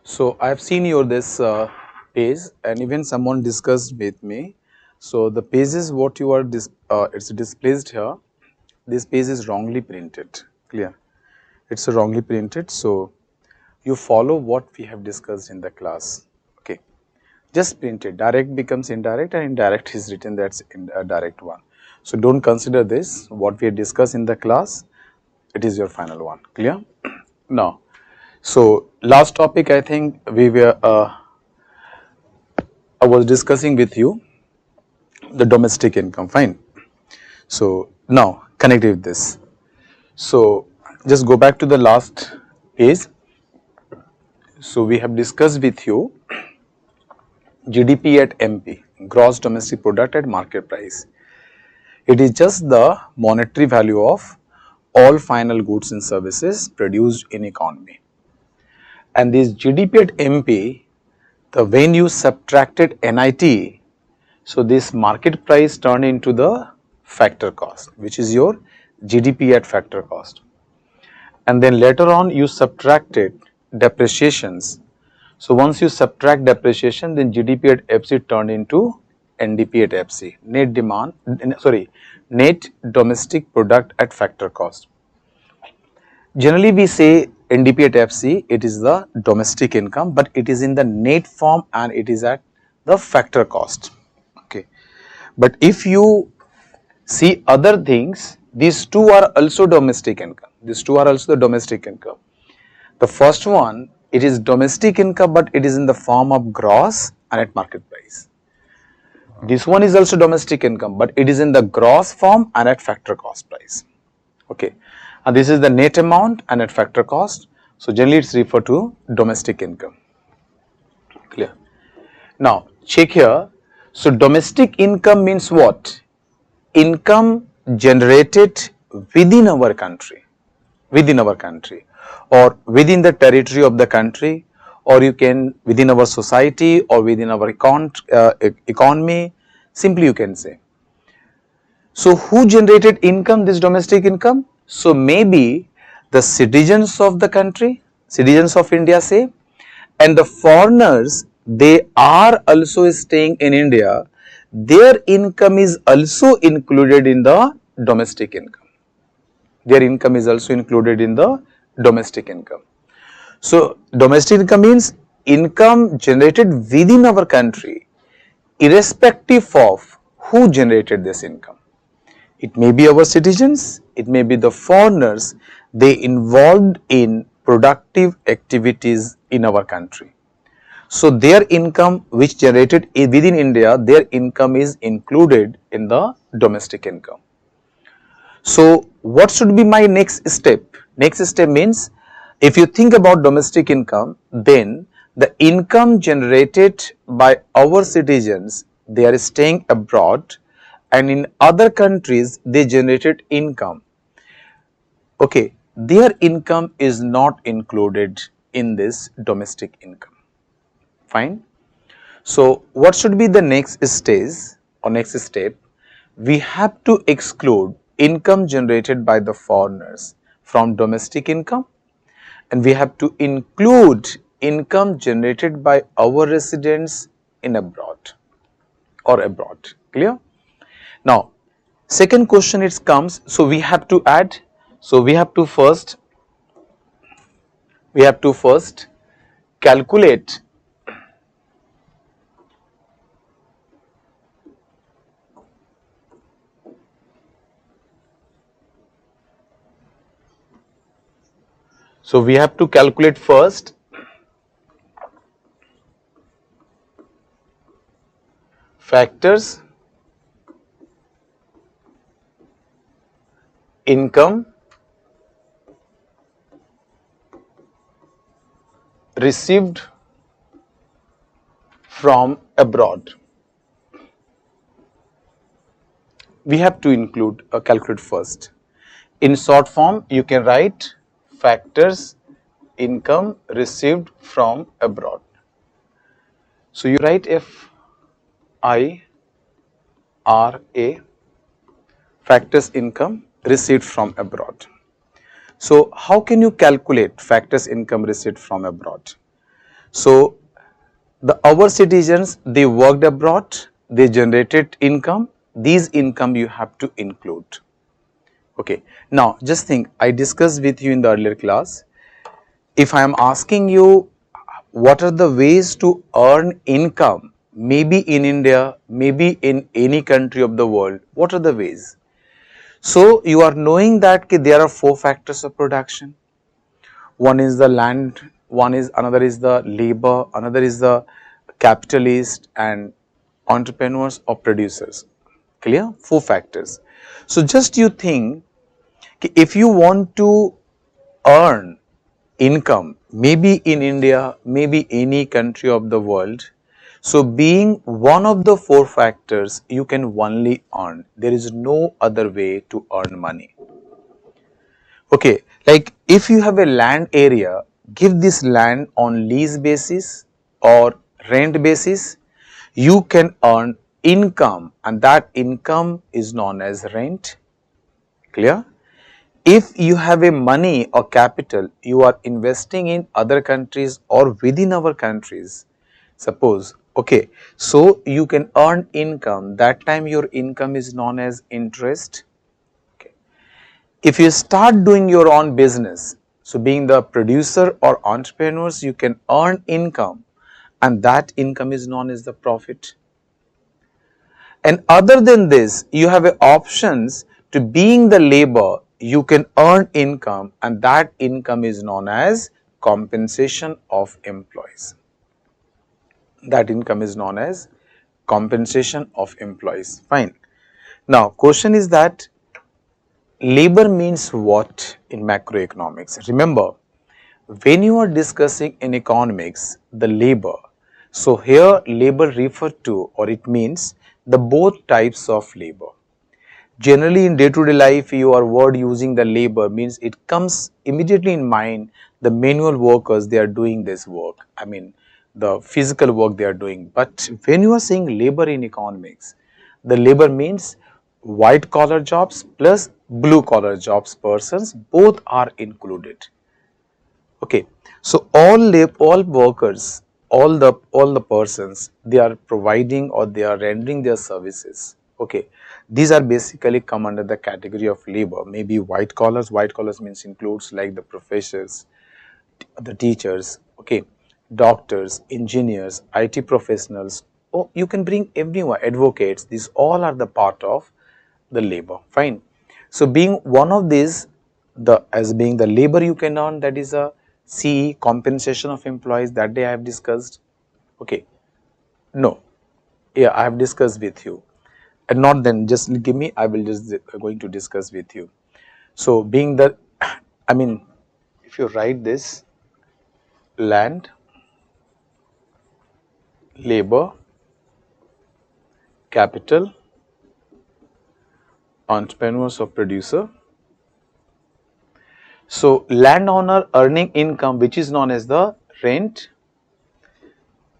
So I have seen your this page, and even someone discussed with me. So the page is what you are it's displayed here. This page is wrongly printed. Clear? It's wrongly printed. So you follow what we have discussed in the class. Okay. Just print it. Direct becomes indirect, and indirect is written. That's in a direct one. So don't consider this. What we have discussed in the class, it is your final one. Clear? Now. So last topic, I think I was discussing with you the domestic income. Fine. So now connect with this. So just go back to the last page. So we have discussed with you GDP at MP, gross domestic product at market price. It is just the monetary value of all final goods and services produced in economy. And this GDP at MP, when you subtracted NIT, so this market price turned into the factor cost, which is your GDP at factor cost. And then later on you subtracted depreciations. So once you subtract depreciation, then GDP at FC turned into NDP at FC, net domestic product at factor cost. Generally we say NDP at FC, it is the domestic income, but it is in the net form and it is at the factor cost. Okay. But if you see other things, these two are also domestic income. These two are also the domestic income. The first one, it is domestic income, but it is in the form of gross and at market price. This one is also domestic income, but it is in the gross form and at factor cost price. Okay. And this is the net amount and at factor cost. So generally it's referred to domestic income. Clear? Now check here. So domestic income means what? Income generated within our country, or within the territory of the country, or you can within our society or within our economy, simply you can say. So who generated income, this domestic income? So maybe the citizens of the country, citizens of India say, and the foreigners, they are also staying in India, their income is also included in the domestic income. Their income is also included in the domestic income. So domestic income means income generated within our country, irrespective of who generated this income. It may be our citizens, it may be the foreigners, they involved in productive activities in our country. So their income which generated within India, their income is included in the domestic income. So what should be my next step? Next step means, if you think about domestic income, then the income generated by our citizens, they are staying abroad, and in other countries they generated income. Okay, their income is not included in this domestic income. Fine. So what should be the next stage or next step? We have to exclude income generated by the foreigners from domestic income, and we have to include income generated by our residents in abroad or abroad. Clear? Now second question it comes, so we have to add, so we have to first calculate first factors income received from abroad. We have to include calculate first. In short form, you can write factors income received from abroad. So you write FIRA, factors income received from abroad. So how can you calculate factors income received from abroad? So our citizens, they worked abroad, they generated income, these income you have to include. Okay. Now just think, I discussed with you in the earlier class, if I am asking you what are the ways to earn income, maybe in India, maybe in any country of the world, what are the ways? So you are knowing that there are four factors of production. One is the land, one is another is the labor, another is the capitalist and entrepreneurs or producers. Clear? Four factors. So just you think, if you want to earn income, maybe in India, maybe any country of the world, so being one of the four factors, you can only earn. There is no other way to earn money. Okay, like if you have a land area, give this land on lease basis or rent basis, you can earn income, and that income is known as rent. Clear? If you have a money or capital, you are investing in other countries or within our countries, suppose, okay, so you can earn income, that time your income is known as interest. Okay. If you start doing your own business, so being the producer or entrepreneurs, you can earn income, and that income is known as the profit. And other than this, you have options to being the labor, you can earn income, and that income is known as compensation of employees. That income is known as compensation of employees. Fine. Now, question is that labor means what in macroeconomics? Remember, when you are discussing in economics the labor, so here labor refer to, or it means the both types of labor. Generally in day-to-day life, your word using the labor means it comes immediately in mind the manual workers, they are doing this work, I mean the physical work they are doing. But when you are saying labor in economics, the labor means white collar jobs plus blue collar jobs persons, both are included. Okay, so all workers, all the persons, they are providing or they are rendering their services. Okay, these are basically come under the category of labor. Maybe white collars. White collars means includes like the professors, the teachers. Okay, doctors, engineers, IT professionals. Oh, you can bring everyone, advocates. These all are the part of the labor. Fine. So being one of these, the as being the labor you can earn, that is a CE, compensation of employees, that day I have discussed. Okay, no, yeah, I have discussed with you, and not then, just give me, I will just going to discuss with you. So being the, I mean, if you write this, land, labor, capital, entrepreneurs or producer. So landowner earning income, which is known as the rent.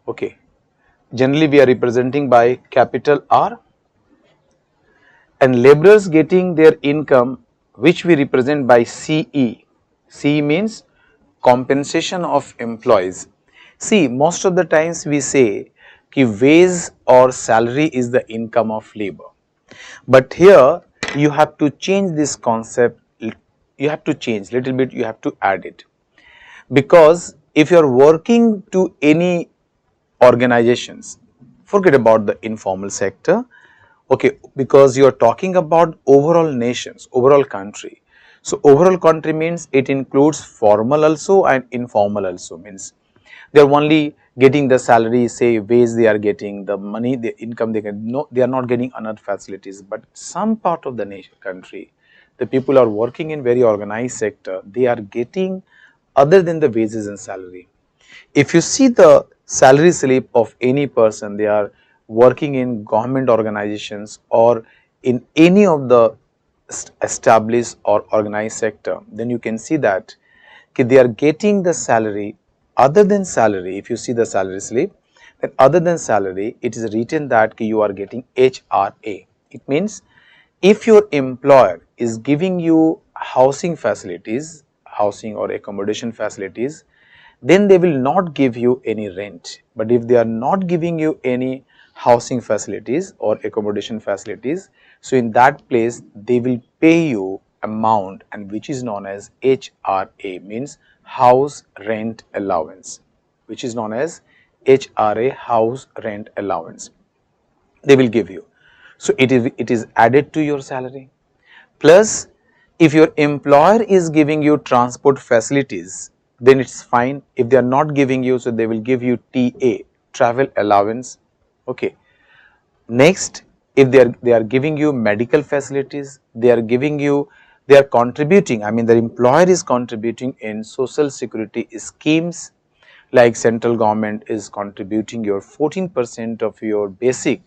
Okay, generally we are representing by capital R, and laborers getting their income, which we represent by CE. CE means compensation of employees. See, most of the times we say ki wage or salary is the income of labor, but here you have to change this concept, you have to change little bit, you have to add it, because if you are working to any organizations, forget about the informal sector, okay, because you are talking about overall nations, overall country. So overall country means it includes formal also and informal also, means they are only getting the salary, say wage they are getting, the money, the income they get, no, they are not getting another facilities. But some part of the nation country, the people are working in very organized sector, they are getting other than the wages and salary. If you see the salary slip of any person, they are working in government organizations or in any of the established or organized sector, then you can see that they are getting the salary. Other than salary, if you see the salary slip, then other than salary, it is written that you are getting HRA. It means if your employer is giving you housing facilities, housing or accommodation facilities, then they will not give you any rent. But if they are not giving you any housing facilities or accommodation facilities, so in that place they will pay you amount, and which is known as HRA, means house rent allowance, which is known as HRA, house rent allowance. They will give you. So it is added to your salary. Plus, if your employer is giving you transport facilities, then it's fine. If they are not giving you, so they will give you TA, travel allowance. Okay. Next, if they are giving you medical facilities, they are contributing, I mean the employer is contributing in social security schemes, like central government is contributing your 14% of your basic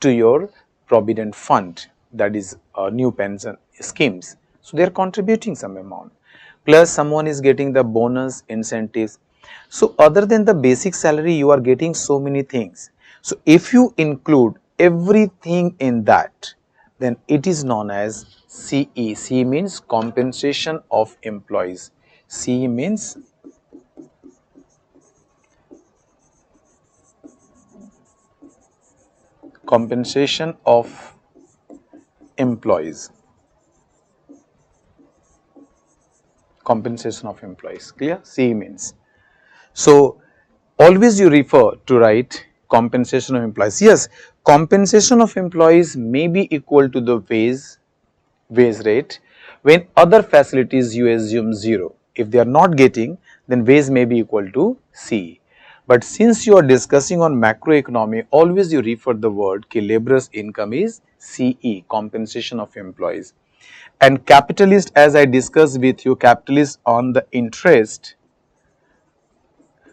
to your provident fund, that is new pension schemes. So they are contributing some amount, plus someone is getting the bonus incentives. So other than the basic salary, you are getting so many things. So if you include everything in that, then it is known as CE. CE means compensation of employees. CE means compensation of employees. Compensation of employees. Clear? CE means. So always you refer to write compensation of employees. Yes, compensation of employees may be equal to the wage rate. When other facilities you assume 0. If they are not getting, then wage may be equal to CE. But since you are discussing on macroeconomy, always you refer the word ki laborer's income is CE, compensation of employees. And capitalist, as I discussed with you, capitalist on the interest.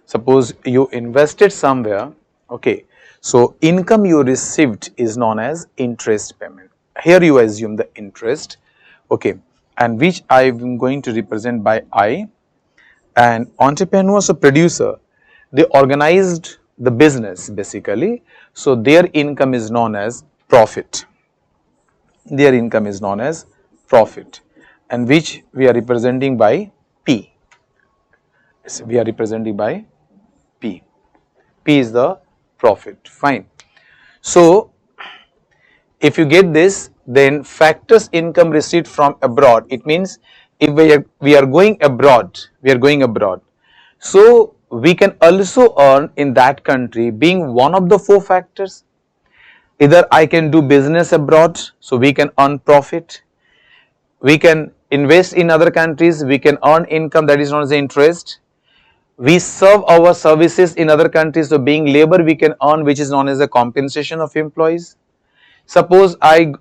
Suppose you invested somewhere, okay, so income you received is known as interest payment. Here you assume the interest, okay, and which I am going to represent by I. And entrepreneurs or producer, they organized the business basically, so their income is known as profit. Their income is known as profit, and which we are representing by P. So we are representing by P. P is the profit. Fine. So if you get this, then factors income received from abroad. It means if we are going abroad, so we can also earn in that country, being one of the 4 factors. Either I can do business abroad, so we can earn profit. We can invest in other countries, we can earn income, that is known as interest. We serve our services in other countries, so being labor we can earn, which is known as the compensation of employees. Suppose I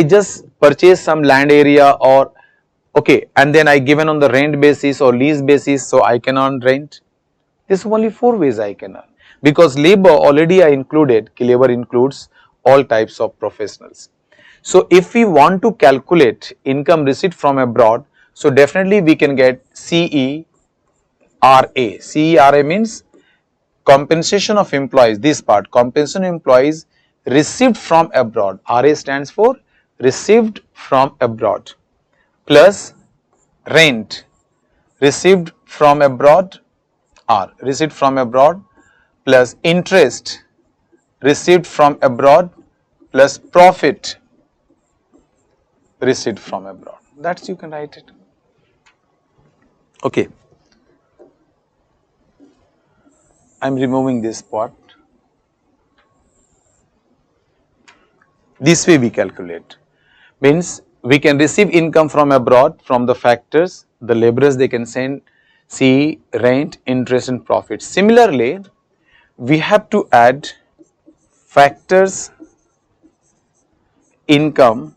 just purchase some land area, or okay, and then I given on the rent basis or lease basis, so I can earn rent. This is only 4 ways I can earn, because labor already I included, labor includes all types of professionals. So if we want to calculate income receipt from abroad, so definitely we can get CERA. CERA means compensation of employees, this part, compensation of employees received from abroad. RA stands for received from abroad, plus rent received from abroad, R received from abroad, plus interest received from abroad, plus profit received from abroad. That's, you can write it. Okay. I am removing this part. This way we calculate. Means we can receive income from abroad from the factors, the laborers they can send C, rent, interest and profit. Similarly, we have to add factors, income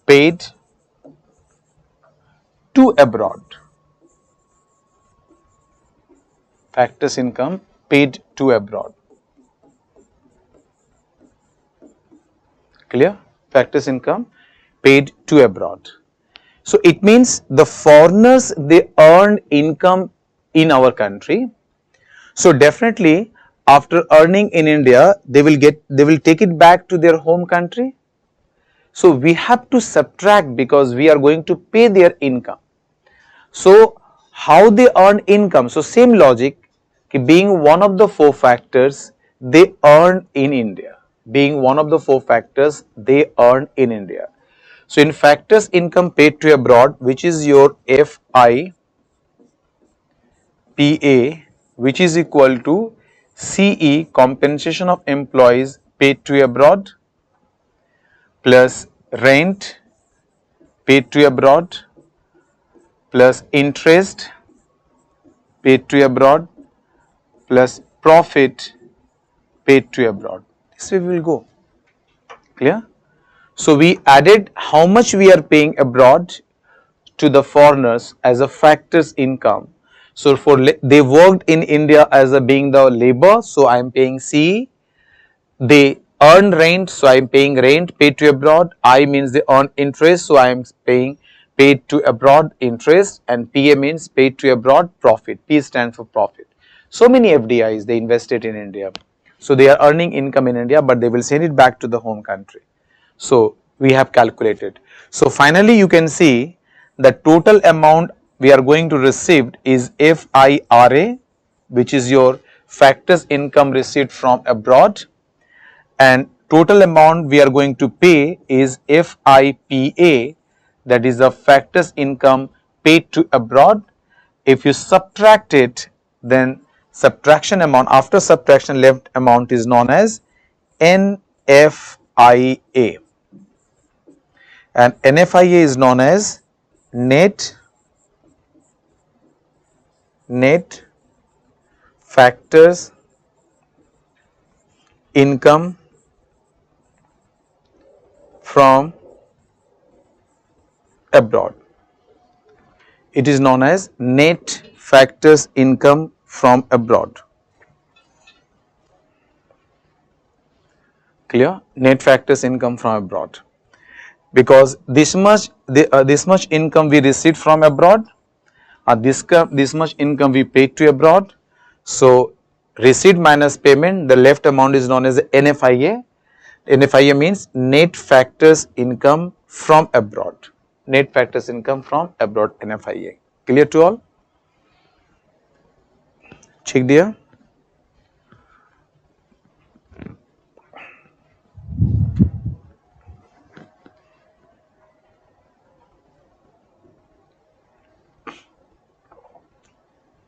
paid to abroad. Factors income paid to abroad. Clear? Factors income paid to abroad. So it means the foreigners, they earn income in our country. So definitely after earning in India, they will take it back to their home country. So we have to subtract, because we are going to pay their income. So how they earn income. So same logic, being one of the four factors they earn in India. Being one of the four factors they earn in India. So in factors income paid to abroad, which is your FIPA, which is equal to CE, compensation of employees paid to abroad, plus rent paid to abroad, plus interest paid to abroad, plus profit paid to abroad. This way we will go. Clear? So we added how much we are paying abroad to the foreigners as a factors income. So for they worked in India as a being the labor, so I am paying C. They earn rent, so I am paying rent paid to abroad. I means they earn interest, so I am paying paid to abroad interest, and PA means paid to abroad profit. P stands for profit. So many FDIs they invested in India. So they are earning income in India, but they will send it back to the home country. So we have calculated. So finally you can see the total amount we are going to receive is FIRA, which is your factors income received from abroad, and total amount we are going to pay is FIPA, that is the factors income paid to abroad. If you subtract it, then subtraction amount, after subtraction left amount is known as NFIA, and NFIA is known as net factors income from abroad. It is known as net factors income from abroad. Clear? Net factors income from abroad. Because this much income we received from abroad, this much income we paid to abroad. So receipt minus payment, the left amount is known as NFIA. NFIA means net factors income from abroad. Net factors income from abroad, NFIA. Clear to all? Check there.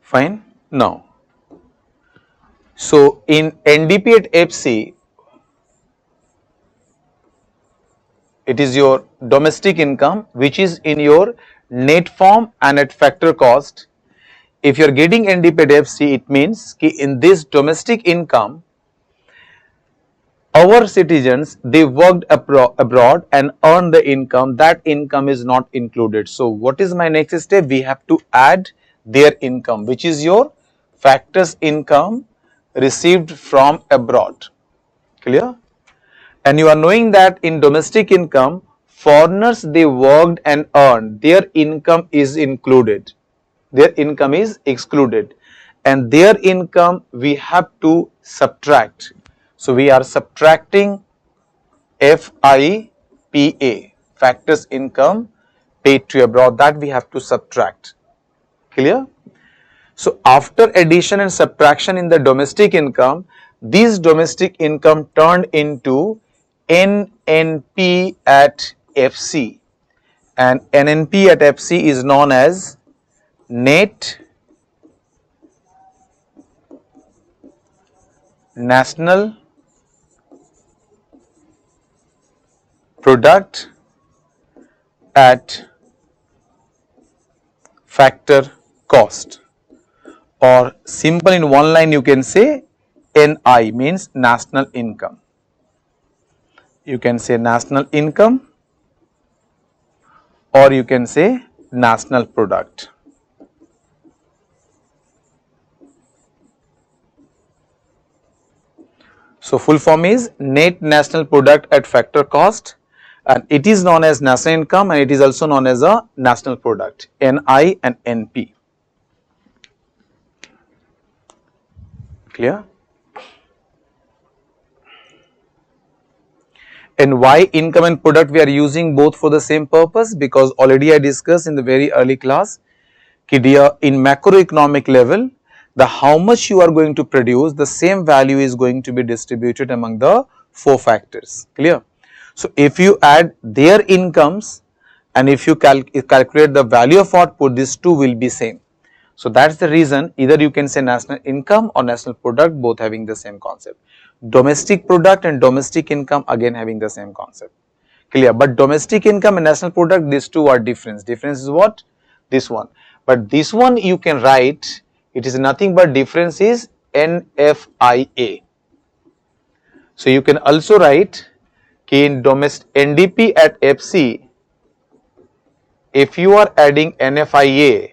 Fine. Now, so in NDP at FC, it is your domestic income which is in your net form and at factor cost. If you are getting NDP at FC, it means कि in this domestic income, our citizens, they worked abroad and earned the income, that income is not included. So what is my next step? We have to add their income, which is your factors income received from abroad. Clear? And you are knowing that in domestic income, foreigners, they worked and earned, their income is included, their income is excluded, and their income we have to subtract. So we are subtracting FIPA, factors income paid to abroad, that we have to subtract. Clear? So after addition and subtraction in the domestic income, this domestic income turned into NNP at FC, and NNP at FC is known as net national product at factor cost, or simple in one line you can say NI, means national income. You can say national income or you can say national product. So full form is net national product at factor cost, and it is known as national income, and it is also known as a national product, NI and NP. Clear? And why income and product we are using both for the same purpose? Because already I discussed in the very early class, कि dear, in macroeconomic level, the how much you are going to produce, the same value is going to be distributed among the 4 factors. Clear? So, if you add their incomes and if you calculate the value of output, these two will be same. So, that is the reason either you can say national income or national product, both having the same concept. Domestic product and domestic income again having the same concept. Clear? But domestic income and national product, these two are different. Difference is what? This one. But this one you can write, it is nothing but difference is NFIA. So, you can also write in domestic NDP at FC, if you are adding NFIA,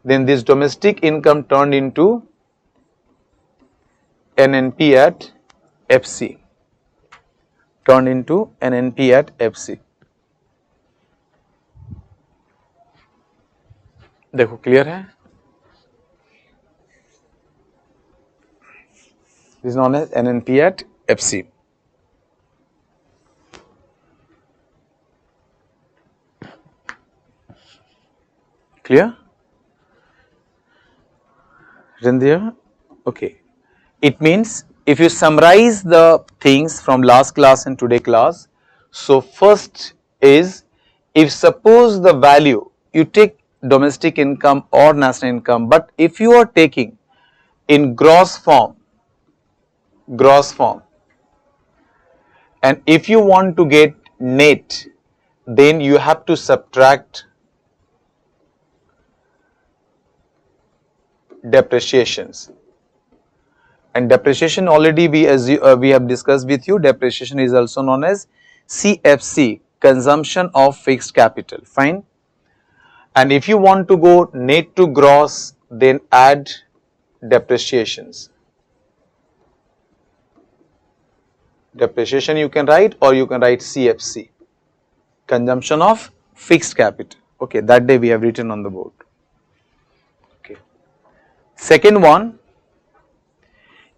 then this domestic income turned into NNP at FC, turned into NNP at FC. देखो clear है? This is known as NNP at FC. Clear? Rindhya? Okay. It means if you summarize the things from last class and today class, so first is, if suppose the value you take domestic income or national income, but if you are taking in gross form, and if you want to get net, then you have to subtract depreciations. And depreciation already we have discussed with you, depreciation is also known as CFC, consumption of fixed capital, fine. And if you want to go net to gross, then add depreciations. Depreciation you can write, or you can write CFC, consumption of fixed capital. Okay, that day we have written on the board. Okay. Second one,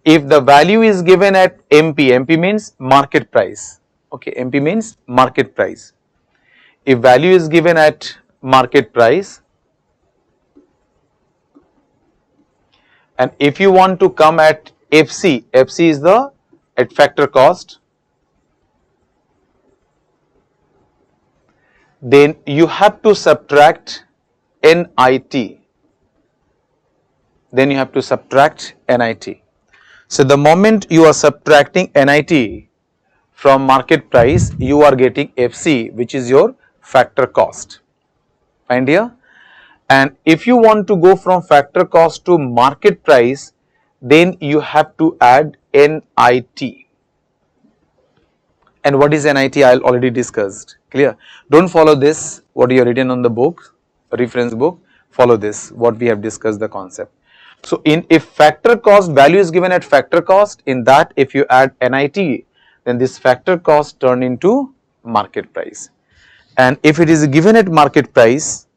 if the value is given at MP, MP means market price. Okay, MP means market price. If value is given at market price, and if you want to come at FC, FC is the at factor cost, then you have to subtract NIT. Then you have to subtract NIT. So, the moment you are subtracting NIT from market price, you are getting FC, which is your factor cost. Find here. And if you want to go from factor cost to market price, then you have to add NIT. And what is NIT? I already discussed. Clear? Don't follow this, what you have written on the book, reference book, follow this, what we have discussed the concept. So, if factor cost value is given at factor cost, in that if you add NIT, then this factor cost turn into market price. And if it is given at market price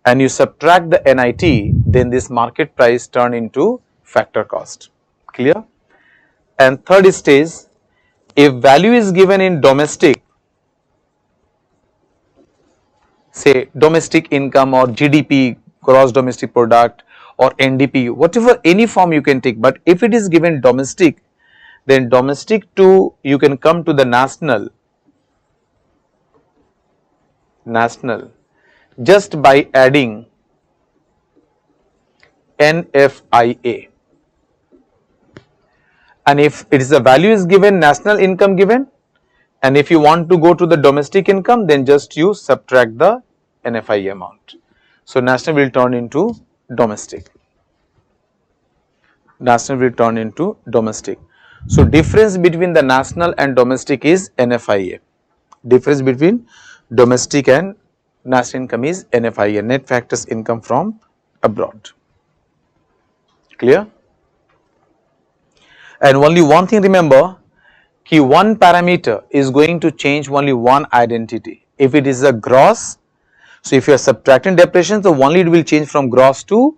and you subtract the NIT, then this market price turn into factor cost. Clear? And third stage, if value is given in domestic, say domestic income or GDP, gross domestic product, or NDP, whatever any form you can take, but if it is given domestic, then domestic to you can come to the national just by adding NFIA. And if it is a value is given, national income given, and if you want to go to the domestic income, then just you subtract the NFIA amount. So, national will turn into domestic. National will turn into domestic. So, difference between the national and domestic is NFIA. Difference between domestic and national income is NFIA, net factors income from abroad. Clear? And only one thing remember, कि one parameter is going to change only one identity. If it is a gross, so if you are subtracting depreciation, so only it will change from gross to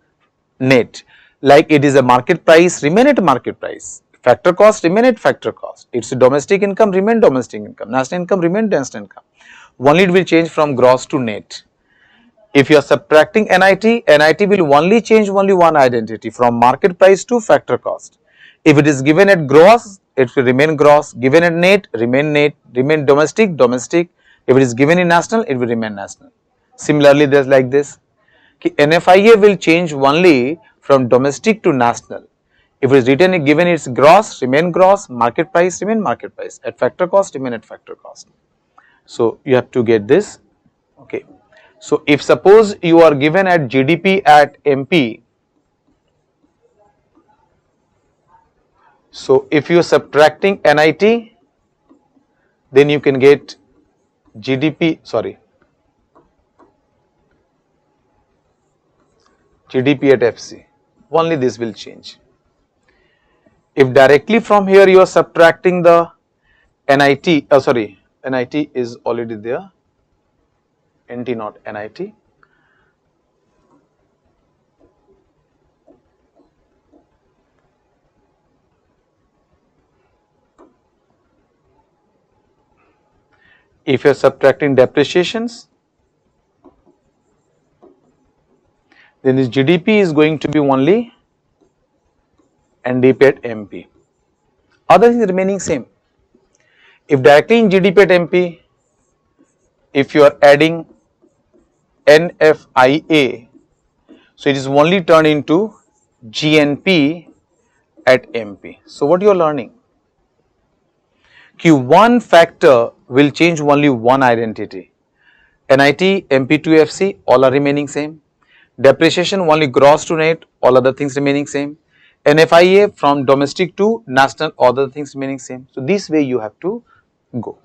net. Like it is a market price, remain at market price. Factor cost, remain at factor cost. It's a domestic income, remain domestic income. National income, remain national income. Only it will change from gross to net. If you are subtracting NIT will only change only one identity from market price to factor cost. If it is given at gross, it will remain gross, given at net, remain domestic, domestic. If it is given in national, it will remain national. Similarly, there is like this, NFIA will change only from domestic to national. If it is written given its gross, remain gross, market price, remain market price, at factor cost, remain at factor cost. So, you have to get this, okay. So, if suppose you are given at GDP at MP, so if you are subtracting NIT, then you can get GDP at FC, only this will change. If directly from here you are subtracting the NIT, NIT is already there, NT not NIT. If you are subtracting depreciations, then this GDP is going to be only NDP at MP. Other things remaining same. If directly in GDP at MP, if you are adding NFIA, so it is only turned into GNP at MP. So what you are learning? One factor will change only one identity. NIT, MP2, FC, all are remaining same. Depreciation only gross to net, all other things remaining same. NFIA from domestic to national, all other things remaining same. So this way you have to go.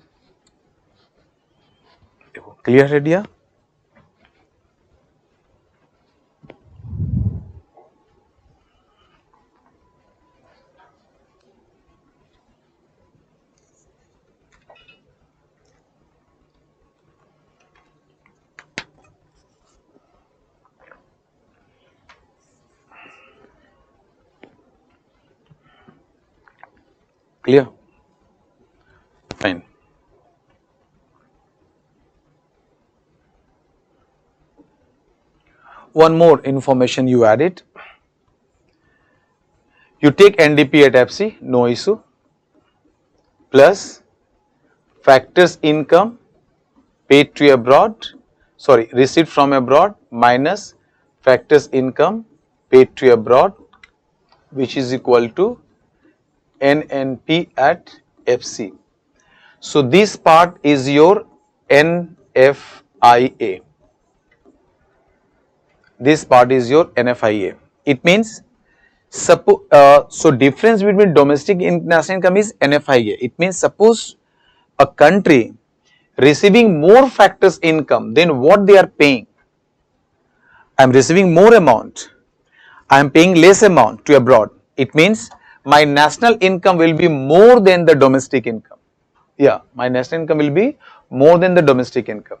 Clear idea? Clear? Fine. One more information you added. You take NDP at FC, no issue, plus factors income paid to abroad, received from abroad minus factors income paid to abroad, which is equal to NNP at FC. So this part is your NFIA. This part is your NFIA. It means so difference between domestic and international income is NFIA. It means suppose a country receiving more factors income than what they are paying. I am receiving more amount, I am paying less amount to abroad. It means my national income will be more than the domestic income. Yeah, my national income will be more than the domestic income.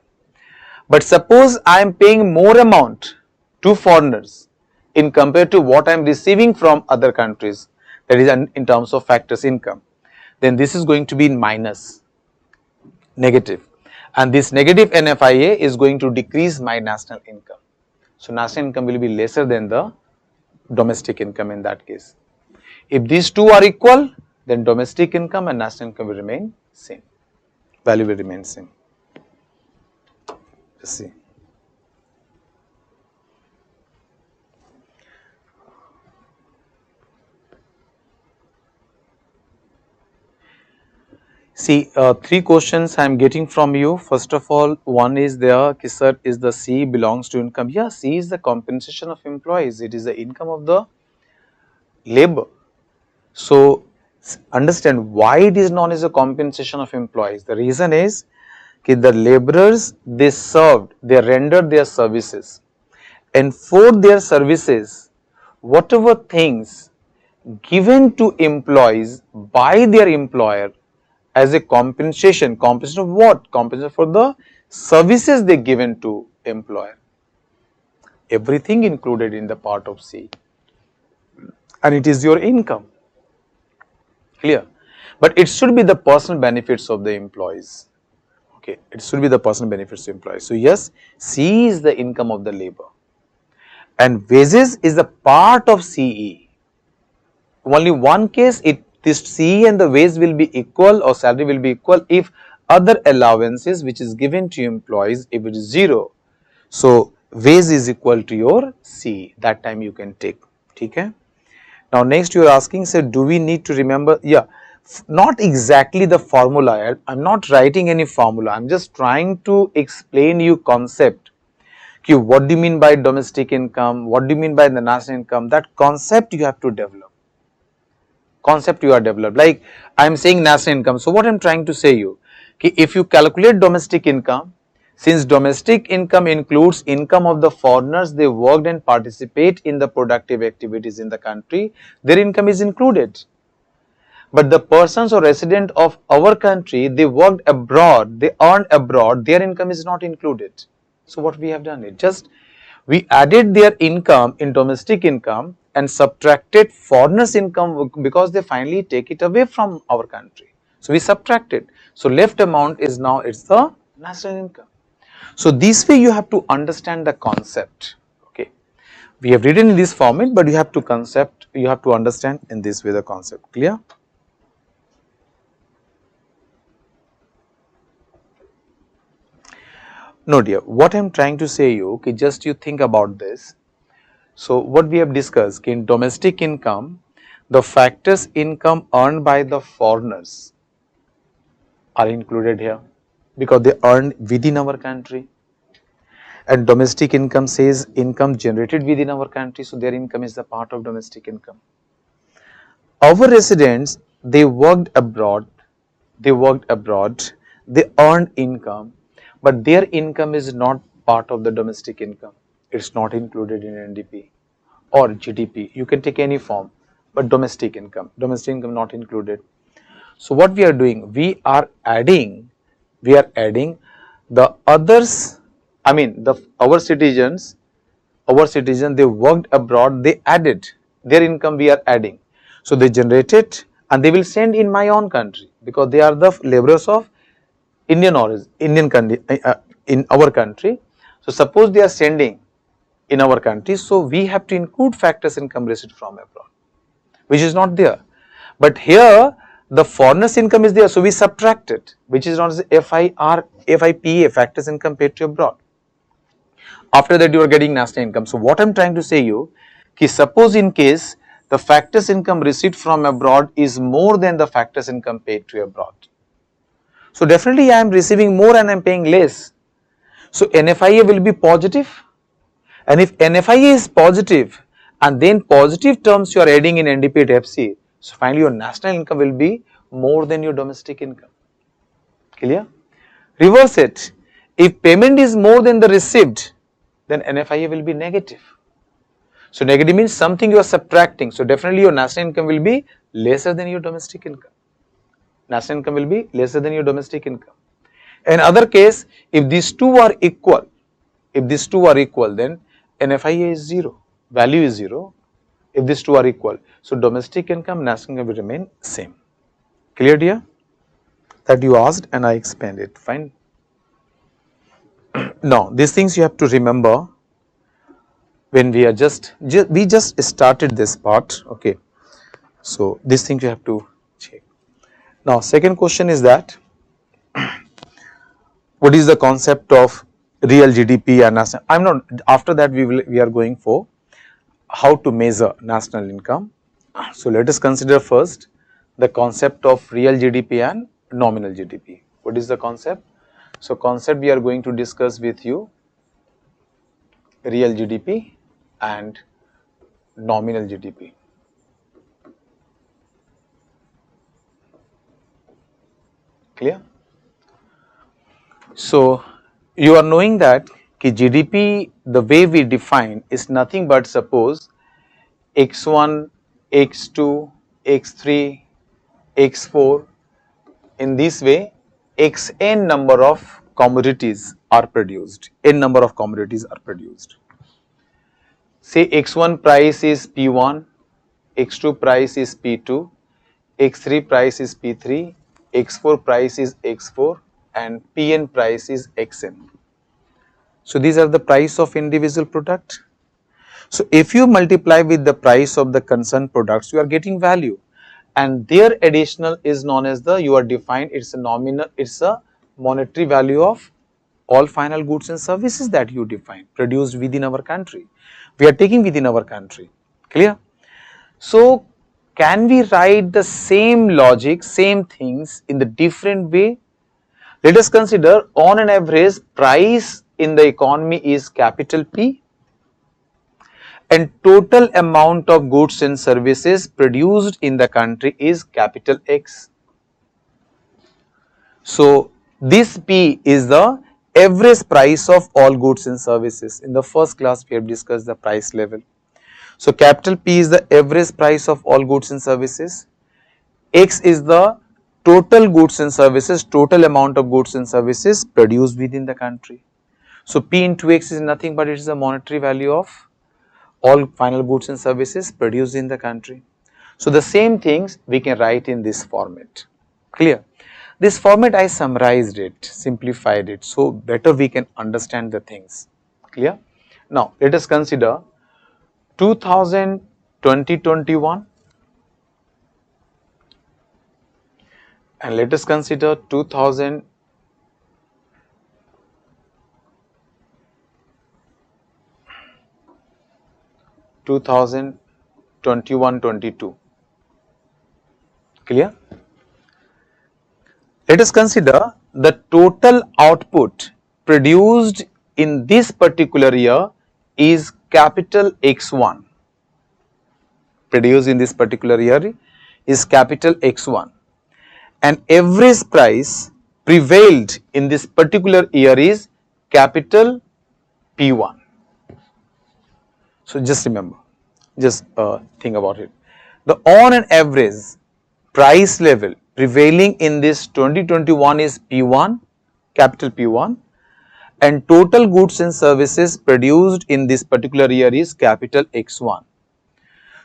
But suppose I am paying more amount to foreigners in compared to what I am receiving from other countries, that is in terms of factors income, then this is going to be in minus, negative, and this negative NFIA is going to decrease my national income. So national income will be lesser than the domestic income in that case. If these two are equal, then domestic income and national income will remain same, value will remain same. Let's see. See, three questions I am getting from you. First of all, one is there, sir, is the C belongs to income? Yeah, C is the compensation of employees. It is the income of the labor. So, understand why it is known as a compensation of employees. The reason is that the laborers, they served, they rendered their services, and for their services, whatever things given to employees by their employer as a compensation, compensation of what? Compensation for the services they given to employer. Everything included in the part of C, and it is your income. Clear? But it should be the personal benefits of the employees. Okay, it should be the personal benefits to employees. So yes, C is the income of the labor, and wages is a part of CE. Only one case, this CE and the wage will be equal or salary will be equal if other allowances which is given to employees, if it is 0. So wage is equal to your CE, that time you can take. Okay. Now next you are asking, say, do we need to remember? Yeah, not exactly the formula. I'm not writing any formula. I'm just trying to explain you concept. Okay, what do you mean by domestic income? What do you mean by the national income? That concept you have to develop. Concept you are developed. Like I am saying national income. So what I am trying to say you, okay, if you calculate domestic income, since domestic income includes income of the foreigners, they worked and participate in the productive activities in the country, their income is included. But the persons or resident of our country, they worked abroad, they earned abroad, their income is not included. So what we have done is just we added their income in domestic income and subtracted foreigners income because they finally take it away from our country. So we subtracted. So left amount is now it's the national income. So this way you have to understand the concept. Okay, we have written in this format, but you have to understand in this way the concept. Clear? No dear, what I am trying to say you, okay, just you think about this. So what we have discussed, okay, in domestic income, the factors income earned by the foreigners are included here because they earned within our country, and domestic income says income generated within our country, so their income is the part of domestic income. Our residents, they worked abroad, they earned income, but their income is not part of the domestic income. It's not included in NDP or GDP. You can take any form, but domestic income not included. So what we are doing, we are adding the others, I mean our citizens, they worked abroad, they added their income, we are adding. So they generate and they will send in my own country because they are the laborers of Indian origin, Indian country, in our country. So suppose they are sending in our country, so we have to include factors income received from abroad, which is not there. But here the foreigners income is there, so we subtract it, which is not FIPA, factors income paid to abroad. After that you are getting national income. So what I am trying to say you, ki suppose in case the factors income received from abroad is more than the factors income paid to abroad. So definitely I am receiving more and I am paying less. So NFIA will be positive, and if NFIA is positive and then positive terms you are adding in NDP to FC, so finally your national income will be more than your domestic income. Clear? Reverse it. If payment is more than the received, then NFIA will be negative. So negative means something you are subtracting. So definitely your national income will be lesser than your domestic income. National income will be lesser than your domestic income. In other case, if these two are equal, then NFIA is 0, value is 0. If these two are equal, so domestic income, national income will remain same. Clear, dear? That you asked and I explained it. Fine. Now these things you have to remember when we are we just started this part. Okay, so these things you have to check. Now second question is that what is the concept of real GDP and national? I'm not, after that we are going for how to measure national income. So let us consider first the concept of real GDP and nominal GDP. What is the concept? So concept we are going to discuss with you, real GDP and nominal GDP. Clear? So you are knowing that GDP, the way we define is nothing but suppose x1, x2, x3, x4, in this way xn number of commodities are produced, n number of commodities are produced. Say x1 price is P1, x2 price is P2, x3 price is P3, x4 price is X4, and Pn price is Xn. So these are the price of individual product. So if you multiply with the price of the concerned products, you are getting value, and their additional is known as the, you are defined, it's a nominal, it's a monetary value of all final goods and services that you define produced within our country. We are taking within our country, clear? So can we write the same logic, same things in the different way? Let us consider on an average price in the economy is capital P and total amount of goods and services produced in the country is capital X. So this P is the average price of all goods and services. In the first class we have discussed the price level. So capital P is the average price of all goods and services. X is the total goods and services, total amount of goods and services produced within the country. So P into X is nothing but it is the monetary value of all final goods and services produced in the country. So the same things we can write in this format, clear? This format I summarized it, simplified it, so better we can understand the things, clear? Now let us consider 2020-21 and let us consider 2021-22, clear? Let us consider the total output produced in this particular year is capital X1, produced in this particular year is capital X1, and average price prevailed in this particular year is capital P1. So just remember, just think about it. The on an average price level prevailing in this 2021 is P1, capital P1, and total goods and services produced in this particular year is capital X1.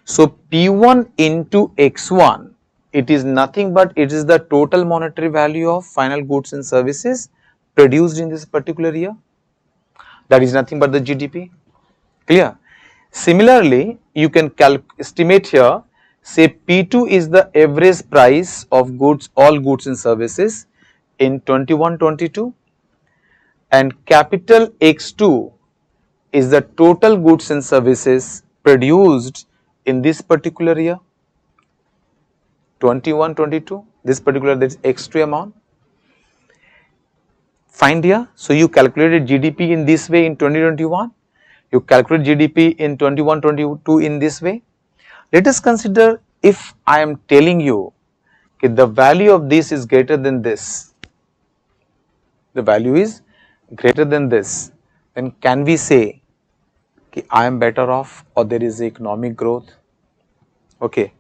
So P1 into X1, it is nothing but it is the total monetary value of final goods and services produced in this particular year. That is nothing but the GDP, clear? Similarly, you can estimate here, say P2 is the average price of goods, all goods and services in 21-22, and capital X2 is the total goods and services produced in this particular year 21-22, this particular, that is X2 amount. Find here, so you calculated GDP in this way in 2021, you calculate GDP in 21-22 in this way. Let us consider if I am telling you that the value of this is greater than this, the value is greater than this, then can we say that I am better off or there is economic growth? Okay.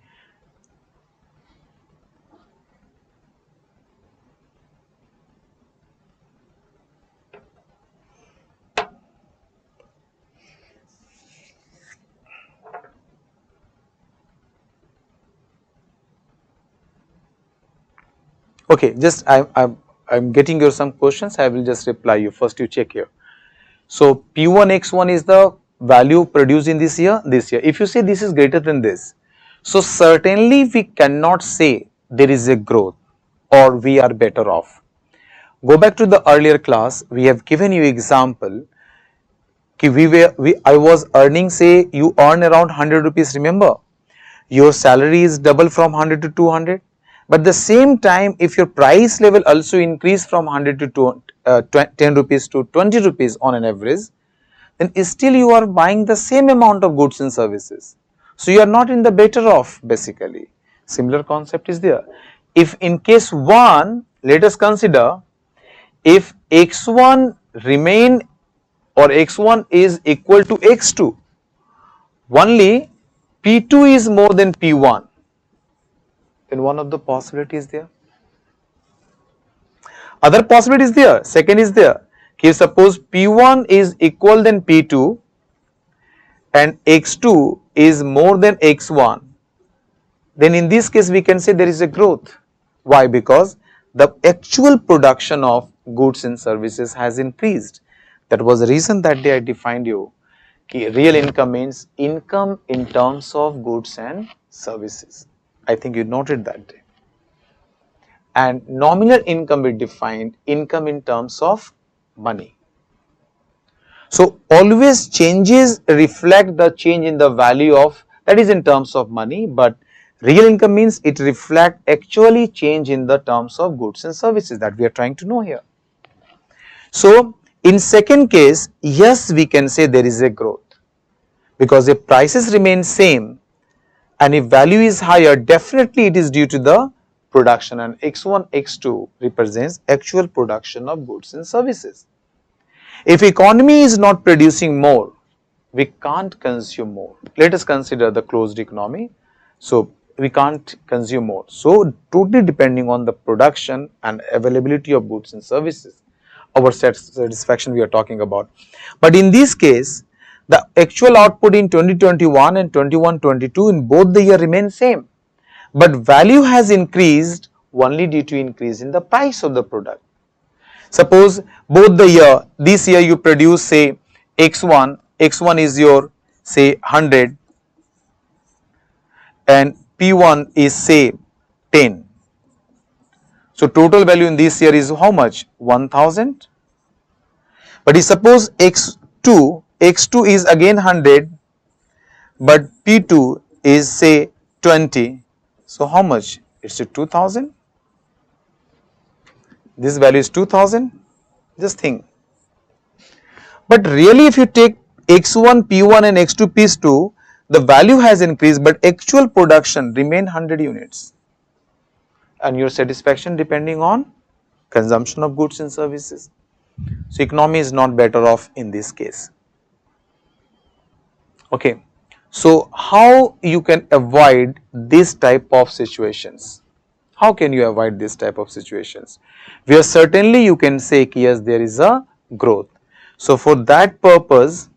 Okay, just I'm getting your some questions, I will just reply you. First you check here. So P1 X1 is the value produced in this year, If you say this is greater than this, so certainly we cannot say there is a growth or we are better off. Go back to the earlier class, we have given you example. I was earning, say you earn around 100 rupees, remember? Your salary is double from 100 to 200. But the same time, if your price level also increase from 100 to 10 rupees to 20 rupees on an average, then still you are buying the same amount of goods and services. So you are not in the better off basically. Similar concept is there. If in case 1, let us consider if X1 remain or X1 is equal to X2, only P2 is more than P1. Then one of the possibilities there. Other possibility is there, second is there. If suppose P1 is equal than P2 and X2 is more than X1, then in this case we can say there is a growth. Why? Because the actual production of goods and services has increased. That was the reason that day I defined you. Real income means income in terms of goods and services. I think you noted that day. And nominal income we defined income in terms of money. So always changes reflect the change in the value of, that is in terms of money, but real income means it reflect actually change in the terms of goods and services that we are trying to know here. So in second case, yes, we can say there is a growth, because if prices remain same and if value is higher, definitely it is due to the production, and X1, X2 represents actual production of goods and services. If economy is not producing more, we can't consume more. Let us consider the closed economy. So we can't consume more. So totally depending on the production and availability of goods and services, our satisfaction we are talking about. But in this case, the actual output in 2021 and 21-22 in both the year remain same, but value has increased only due to increase in the price of the product. Suppose both the year, this year you produce say X1 is your say 100 and P1 is say 10. So total value in this year is how much? 1000. But if suppose X2 is again 100 but P2 is say 20. So how much? It's 2000. This value is 2000. Just think. But really if you take X1 P1 and X2 P2, the value has increased but actual production remain 100 units. And your satisfaction depending on consumption of goods and services. So economy is not better off in this case. Okay. So how you can avoid this type of situations? How can you avoid this type of situations? Where certainly you can say yes, there is a growth. So for that purpose,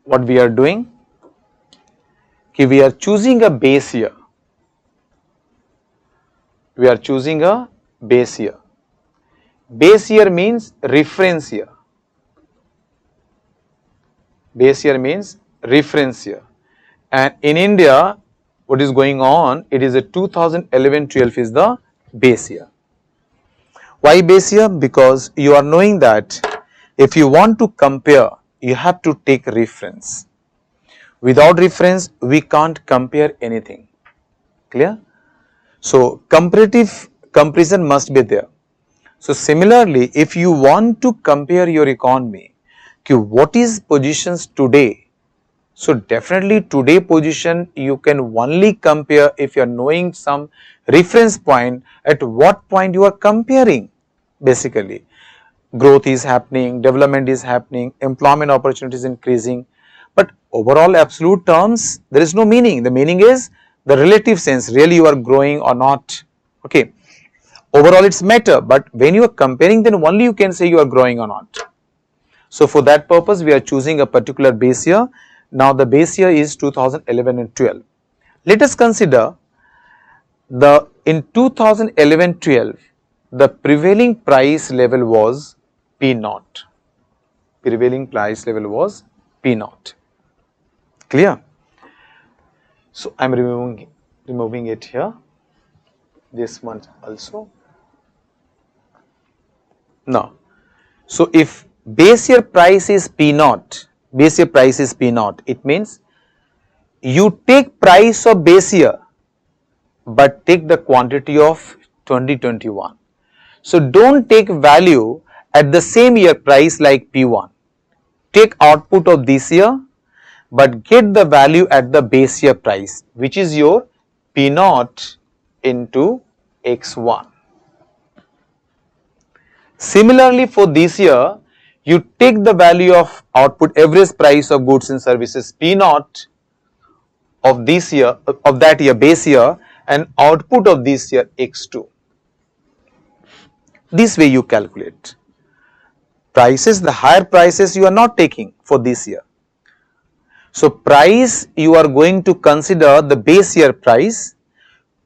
what we are doing, we are choosing a base year. We are choosing a base year. Base year means reference year. Base year means reference year. And in India, what is going on, it is a 2011-12 is the base year. Why base year? Because you are knowing that if you want to compare, you have to take reference. Without reference, we can't compare anything. Clear? So comparative comparison must be there. So similarly, if you want to compare your economy, what is positions today? So definitely today position you can only compare if you are knowing some reference point, at what point you are comparing. Basically growth is happening, development is happening, employment opportunities increasing, but overall absolute terms there is no meaning. The meaning is the relative sense, really you are growing or not. Okay, overall it's matter, but when you are comparing then only you can say you are growing or not. So for that purpose we are choosing a particular base year. Now the base year is 2011 and 12. Let us consider in 2011-12 the prevailing price level was P0. Prevailing price level was P0. Clear? So I am removing it here. This one also. Now, so if base year price is P0, it means you take price of base year but take the quantity of 2021. So don't take value at the same year price like P1. Take output of this year but get the value at the base year price, which is your P0 into X1. Similarly for this year, you take the value of output average price of goods and services P0 of this year, of that year base year, and output of this year X2. This way you calculate. Prices, the higher prices you are not taking for this year. So price you are going to consider the base year price,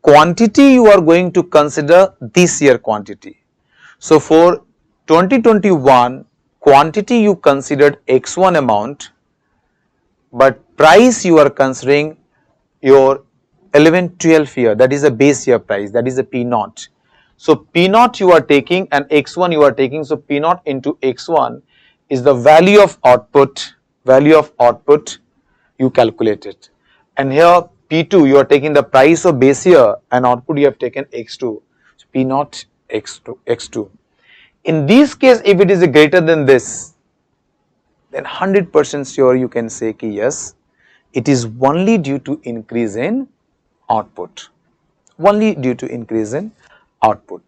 quantity you are going to consider this year quantity. So for 2021 quantity you considered X1 amount, but price you are considering your 11-12 year, that is a base year price, that is a P naught. So P naught you are taking and X1 you are taking, so P naught into X1 is the value of output you calculated, and here P2 you are taking the price of base year and output you have taken X2, so P naught X2. In this case if it is greater than this, then 100% sure you can say ki yes, it is only due to increase in output, only due to increase in output.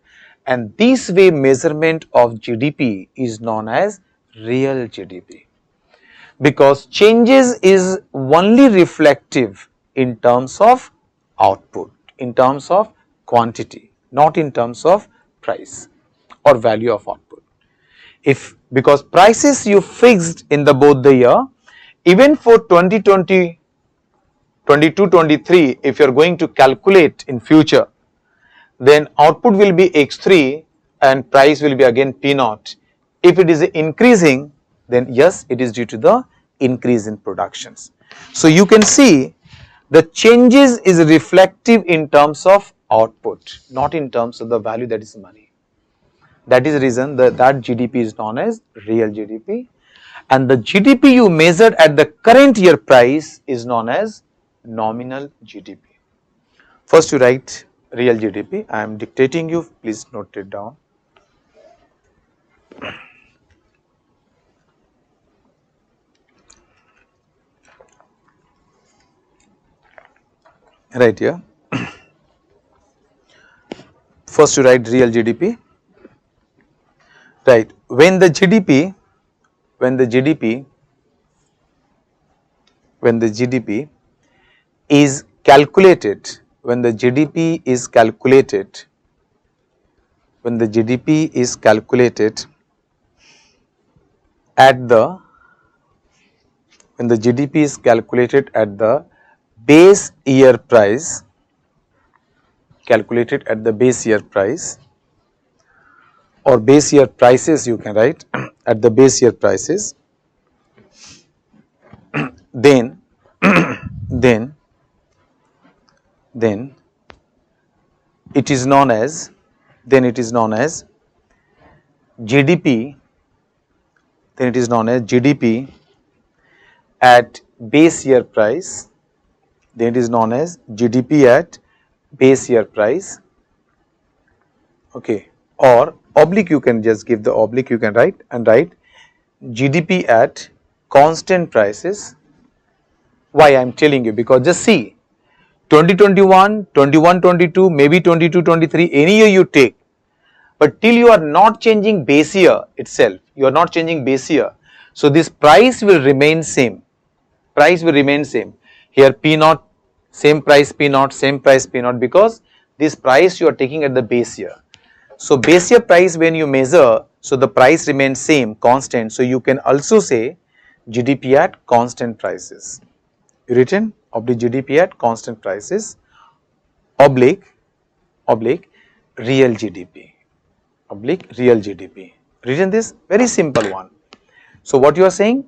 And this way measurement of GDP is known as real GDP, because changes is only reflective in terms of output, in terms of quantity, not in terms of price or value of output. If because prices you fixed in the both the year, even for 2020 22-23 if you are going to calculate in future, then output will be X3 and price will be again P naught. If it is increasing, then yes, it is due to the increase in productions. So you can see the changes is reflective in terms of output, not in terms of the value, that is money. That is the reason that GDP is known as real GDP, and the GDP you measured at the current year price is known as nominal GDP. First you write real GDP, I am dictating you, please note it down. Right here. First you write real GDP. Right, when the GDP is calculated, when the GDP is calculated at the base year price, or base year prices you can write at the base year prices, then it is known as GDP, at base year price, okay, or oblique you can just give the oblique, you can write GDP at constant prices. Why I am telling you, because just see 2021, 21-22, maybe 22-23, any year you take, but till you are not changing base year itself, so this price will remain same, here P naught, same price P naught, because this price you are taking at the base year. So base year price when you measure, so the price remains same, constant, so you can also say GDP at constant prices. You written oblique GDP at constant prices, oblique real GDP, written this, very simple one. So what you are saying,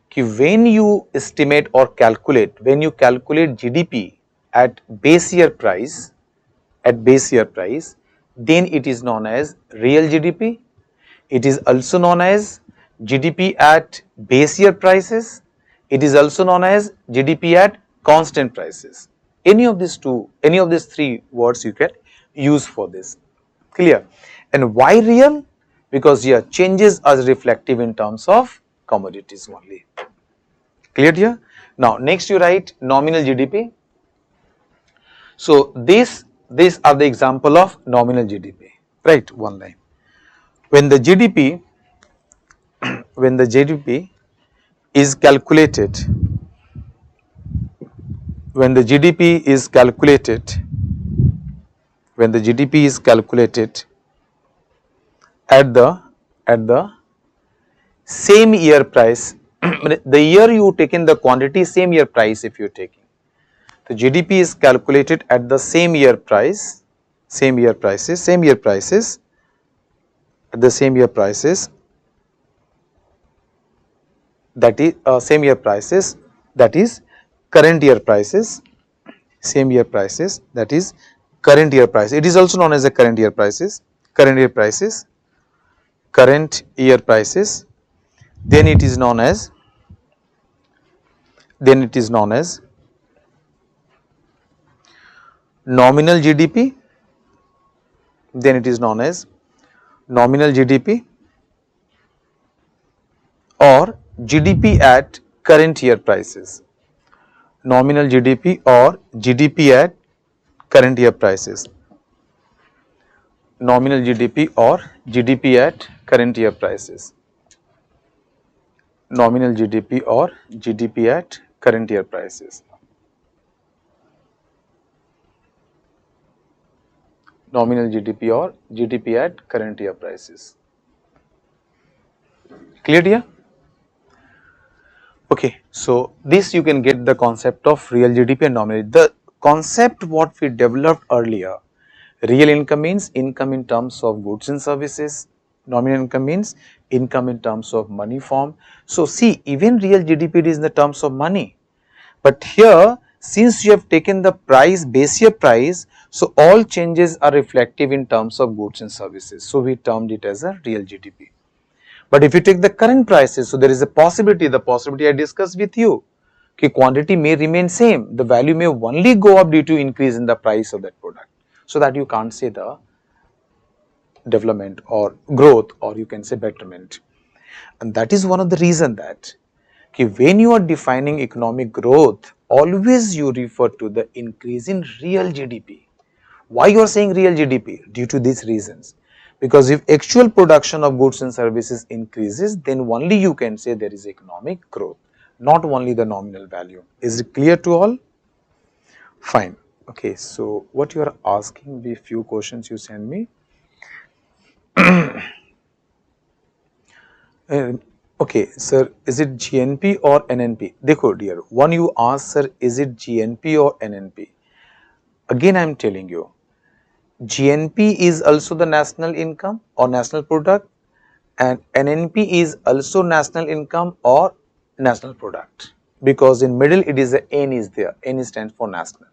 ki when you estimate or calculate, GDP at base year price, then it is known as real GDP. It is also known as GDP at base year prices. It is also known as GDP at constant prices. Any of these three words you can use for this. Clear? And why real? Because here changes are reflective in terms of commodities only. Clear here? Now next you write nominal GDP. So these are the example of nominal GDP. Right, one line. When the GDP is calculated, at the same year price, the year you taken the quantity, same year price if you are taking, The GDP is calculated at the same year prices, at the same year prices, that is current year prices, same year prices, that is current year price. It is also known as the current year prices, current year prices, then it is known as nominal GDP, then it is known as nominal GDP or GDP at current year prices, nominal GDP or GDP at current year prices, nominal GDP or GDP at current year prices, nominal GDP or GDP at current year prices, nominal GDP or GDP at current year prices. Clear here? Okay, so this you can get the concept of real GDP and nominal. The concept what we developed earlier, real income means income in terms of goods and services, nominal income means income in terms of money form. So see, even real GDP is in the terms of money, but here since you have taken the price, base year price, so all changes are reflective in terms of goods and services. So we termed it as a real GDP. But if you take the current prices, so there is a possibility, the possibility I discussed with you, okay, quantity may remain same, the value may only go up due to increase in the price of that product. So that you can't say the development or growth, or you can say betterment. And that is one of the reason that okay, when you are defining economic growth, always you refer to the increase in real GDP. Why you are saying real GDP? Due to these reasons. Because if actual production of goods and services increases, then only you can say there is economic growth, not only the nominal value. Is it clear to all? Fine. Okay, so what you are asking me, few questions you send me. Okay, sir, is it GNP or NNP? Dekho dear, one you ask, sir, is it GNP or NNP? Again I am telling you, GNP is also the national income or national product, and NNP is also national income or national product, because in middle it is a N is there, N stands for national.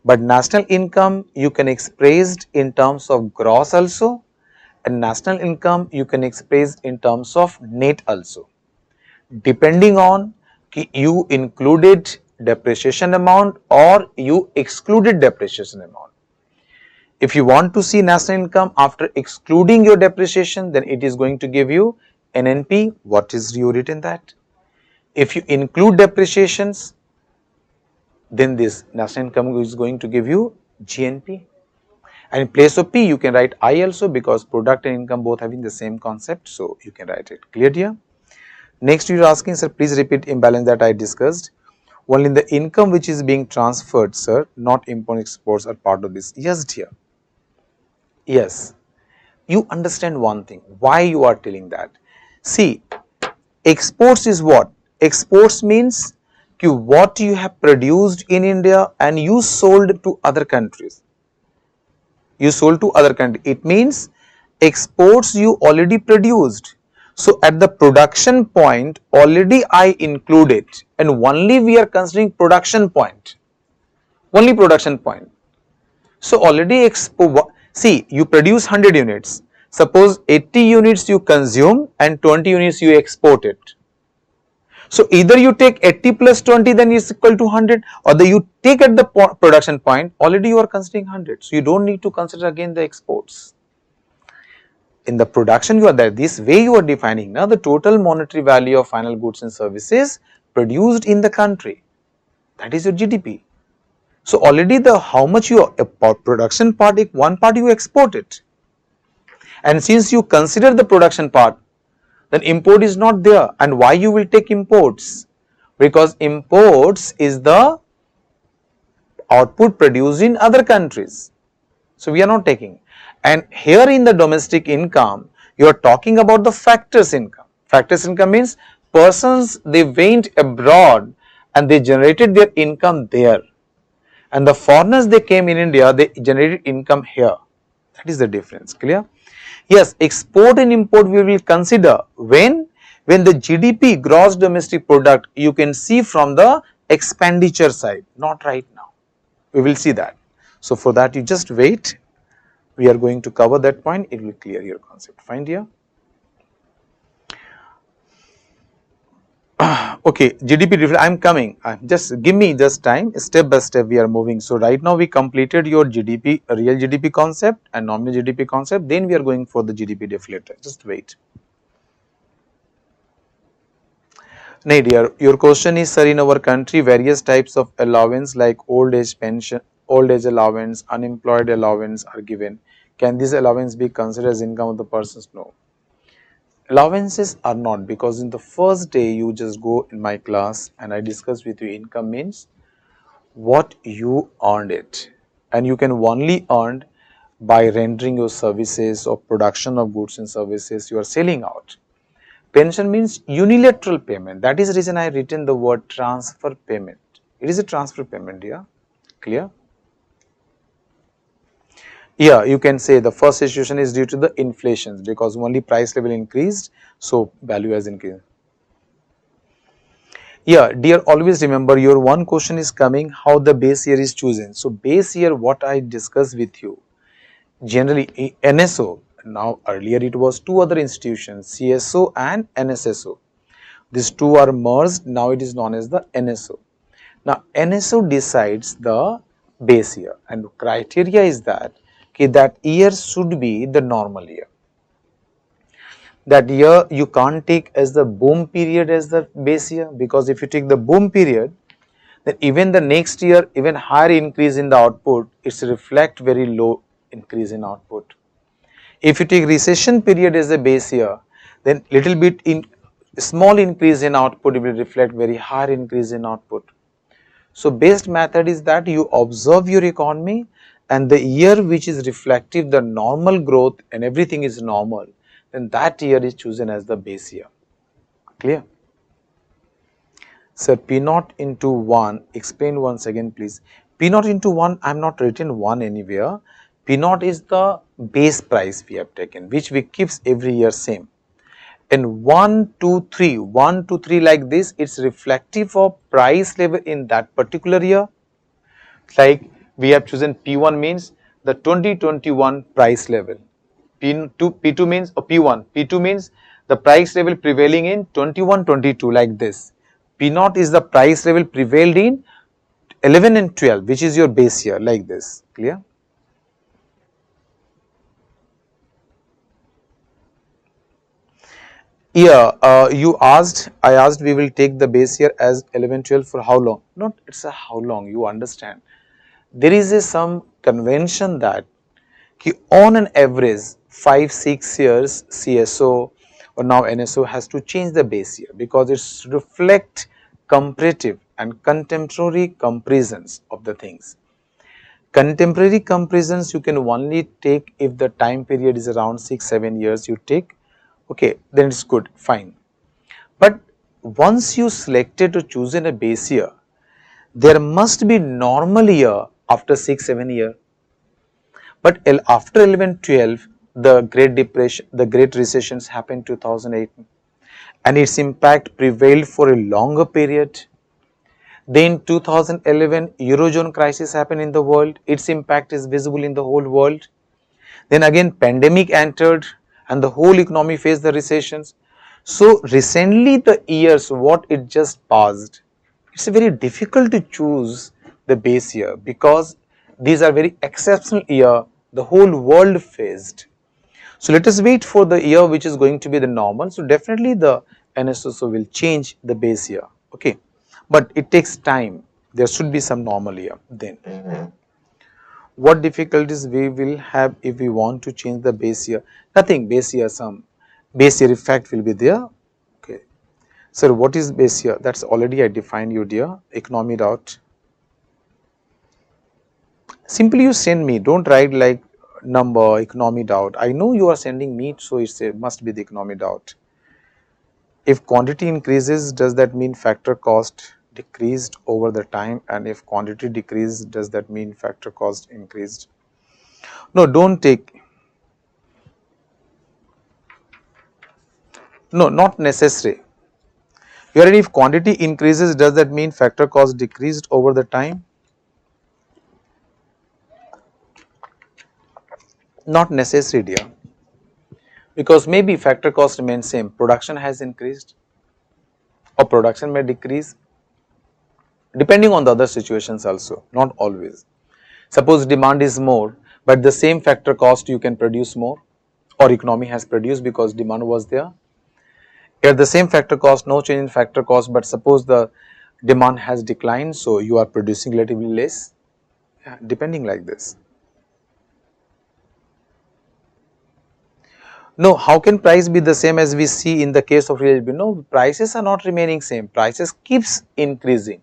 But national income you can express in terms of gross also, and national income you can express in terms of net also, depending on you included depreciation amount or you excluded depreciation amount. If you want to see national income after excluding your depreciation, then it is going to give you NNP. What is you written that? If you include depreciations, then this national income is going to give you GNP. And in place of P, you can write I also, because product and income both having the same concept. So you can write it. Clear here? Next you are asking, sir, please repeat imbalance that I discussed. Only the income which is being transferred, sir, not import exports are part of this. Yes, dear. Yes. You understand one thing. Why you are telling that? See, exports is what? Exports means what you have produced in India and you sold to other countries. You sold to other country. It means exports you already produced. So at the production point already I included, and only we are considering production point, only production point. So already see, you produce 100 units, suppose 80 units you consume and 20 units you export it. So either you take 80 plus 20, then is equal to 100, or you take at the production point, already you are considering 100. So you don't need to consider again the exports. In the production you are there, this way you are defining now the total monetary value of final goods and services produced in the country. That is your GDP. So already the how much you production part, one part you export it. And since you consider the production part, then import is not there. And why you will take imports? Because imports is the output produced in other countries. So we are not taking. And here in the domestic income, you are talking about the factors income. Factors income means persons, they went abroad and they generated their income there. and the foreigners they came in India, they generated income here. That is the difference. Clear? Yes, export and import we will consider when the GDP, gross domestic product, you can see from the expenditure side, not right now. We will see that. So for that you just wait. We are going to cover that point. It will clear your concept. Fine, dear. Okay, GDP, I am coming. Just give me just time. Step by step we are moving. So right now we completed your GDP, real GDP concept and nominal GDP concept. Then we are going for the GDP deflator. Just wait. Nay dear, your question is, sir, in our country various types of allowance like old age pension, old age allowance, unemployed allowance are given. Can this allowance be considered as income of the persons? No. Allowances are not, because in the first day you just go in my class and I discuss with you income means what you earned it, and you can only earn by rendering your services or production of goods and services you are selling out. Pension means unilateral payment. That is the reason I written the word transfer payment. It is a transfer payment, yeah. Clear? Yeah, you can say the first situation is due to the inflations, because only price level increased, so value has increased. Yeah, dear, always remember your one question is coming, how the base year is chosen. So base year, what I discussed with you, generally NSO, now earlier it was two other institutions, CSO and NSSO. These two are merged, now it is known as the NSO. Now NSO decides the base year, and criteria is that that year should be the normal year. That year you can't take as the boom period as the base year, because if you take the boom period, then even the next year, even higher increase in the output, it's reflect very low increase in output. If you take recession period as the base year, then little bit in small increase in output will reflect very higher increase in output. So best method is that you observe your economy, and the year which is reflective the normal growth and everything is normal, then that year is chosen as the base year. Clear? Sir, P naught into 1, explain once again please. P naught into 1, I am not written 1 anywhere. P naught is the base price we have taken, which we keeps every year same. And 1, 2, 3, 1, 2, 3 like this, it's reflective of price level in that particular year. Like we have chosen P1 means the 2021 price level. P2 means P1. P2 means the price level prevailing in 21-22 like this. P0 is the price level prevailed in 11 and 12, which is your base year like this. Clear? Yeah, I asked we will take the base year as 11, 12 for how long? Not it's a how long, you understand. There is some convention that on an average 5-6 years CSO or now NSO has to change the base year, because it's reflect comparative and contemporary comparisons of the things. Contemporary comparisons you can only take if the time period is around 6-7 years you take, okay, then it's good, fine. But once you selected to choose in a base year, there must be normal year after 6-7 year. But after 11-12, the Great Depression, the Great Recessions happened 2008, and its impact prevailed for a longer period. Then 2011 Eurozone crisis happened in the world, its impact is visible in the whole world. Then again pandemic entered and the whole economy faced the recessions. So recently the years what it just passed, it's very difficult to choose the base year, because these are very exceptional year the whole world faced. So let us wait for the year which is going to be the normal. So definitely the NSO will change the base year, okay, but it takes time. There should be some normal year then. What difficulties we will have if we want to change the base year? Nothing, base year, some base year effect will be there, okay. Sir, what is base year? That's already I defined you, dear. Economy dot. Simply you send me, don't write like number economy dot. I know you are sending me, so it's a must be the economy dot. If quantity increases, does that mean factor cost decreased over the time, and if quantity decreased, does that mean factor cost increased? No, don't take, no, not necessary. Here if quantity increases, does that mean factor cost decreased over the time? Not necessary, dear, because maybe factor cost remains same, production has increased or production may decrease depending on the other situations also, not always. Suppose demand is more, but the same factor cost you can produce more, or economy has produced because demand was there. Here the same factor cost, no change in factor cost, but suppose the demand has declined, so you are producing relatively less, depending like this. No, how can price be the same as we see in the case of real GDP? No, prices are not remaining same, prices keeps increasing.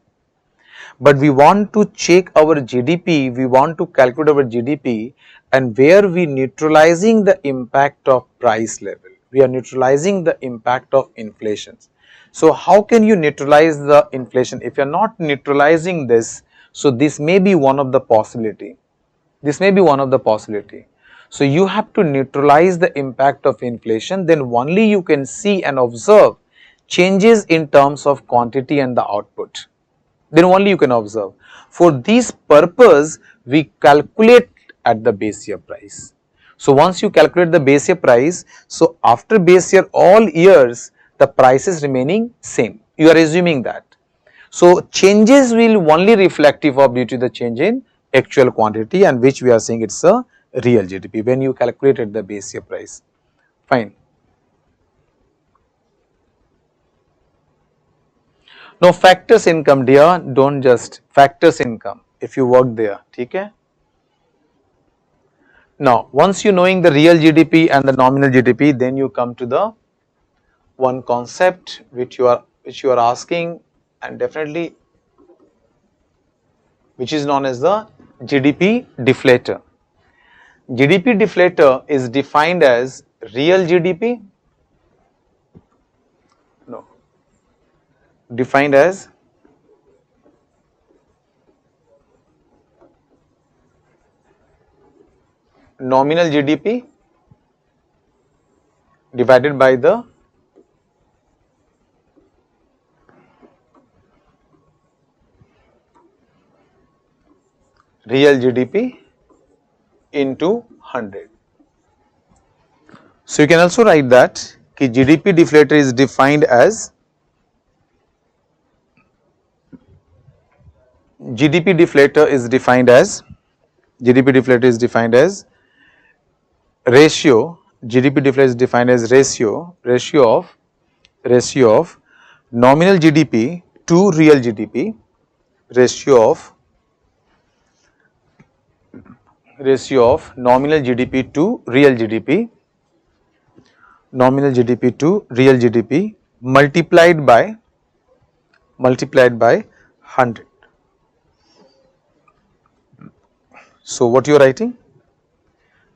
But we want to check our GDP, we want to calculate our GDP, and where we neutralizing the impact of price level, we are neutralizing the impact of inflation. So how can you neutralize the inflation? If you are not neutralizing this, so this may be one of the possibility, this may be one of the possibility. So you have to neutralize the impact of inflation, then only you can see and observe changes in terms of quantity and the output, then only you can observe. For this purpose, we calculate at the base year price. So once you calculate the base year price, so after base year all years the price is remaining same, you are assuming that. So changes will only reflective of due to the change in actual quantity, and which we are saying it's a real GDP when you calculated the base year price. Fine. No, factors income, dear, don't just factors income if you work there, okay? Now, once you knowing the real GDP and the nominal GDP, then you come to the one concept which you are asking, and definitely which is known as the GDP deflator. GDP deflator is defined as real GDP, no, defined as nominal GDP divided by the real GDP into 100. So you can also write that GDP deflator is defined as GDP deflator is defined as ratio, GDP deflator is defined as ratio of nominal GDP to real GDP, ratio of nominal GDP to real GDP, multiplied by 100. So what you are writing?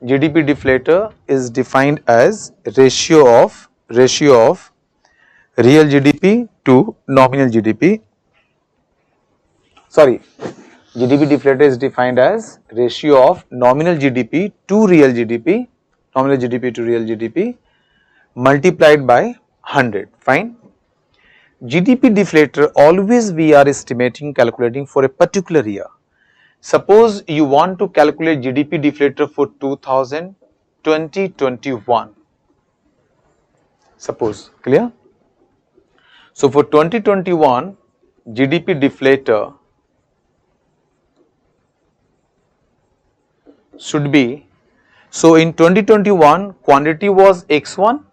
GDP deflator is defined as ratio of real GDP to nominal GDP. Sorry, GDP deflator is defined as ratio of nominal GDP to real GDP, multiplied by 100. Fine. GDP deflator always we are estimating, calculating for a particular year. Suppose you want to calculate GDP deflator for 2021. Suppose, clear? So for 2021 GDP deflator should be, so in 2021 quantity was X1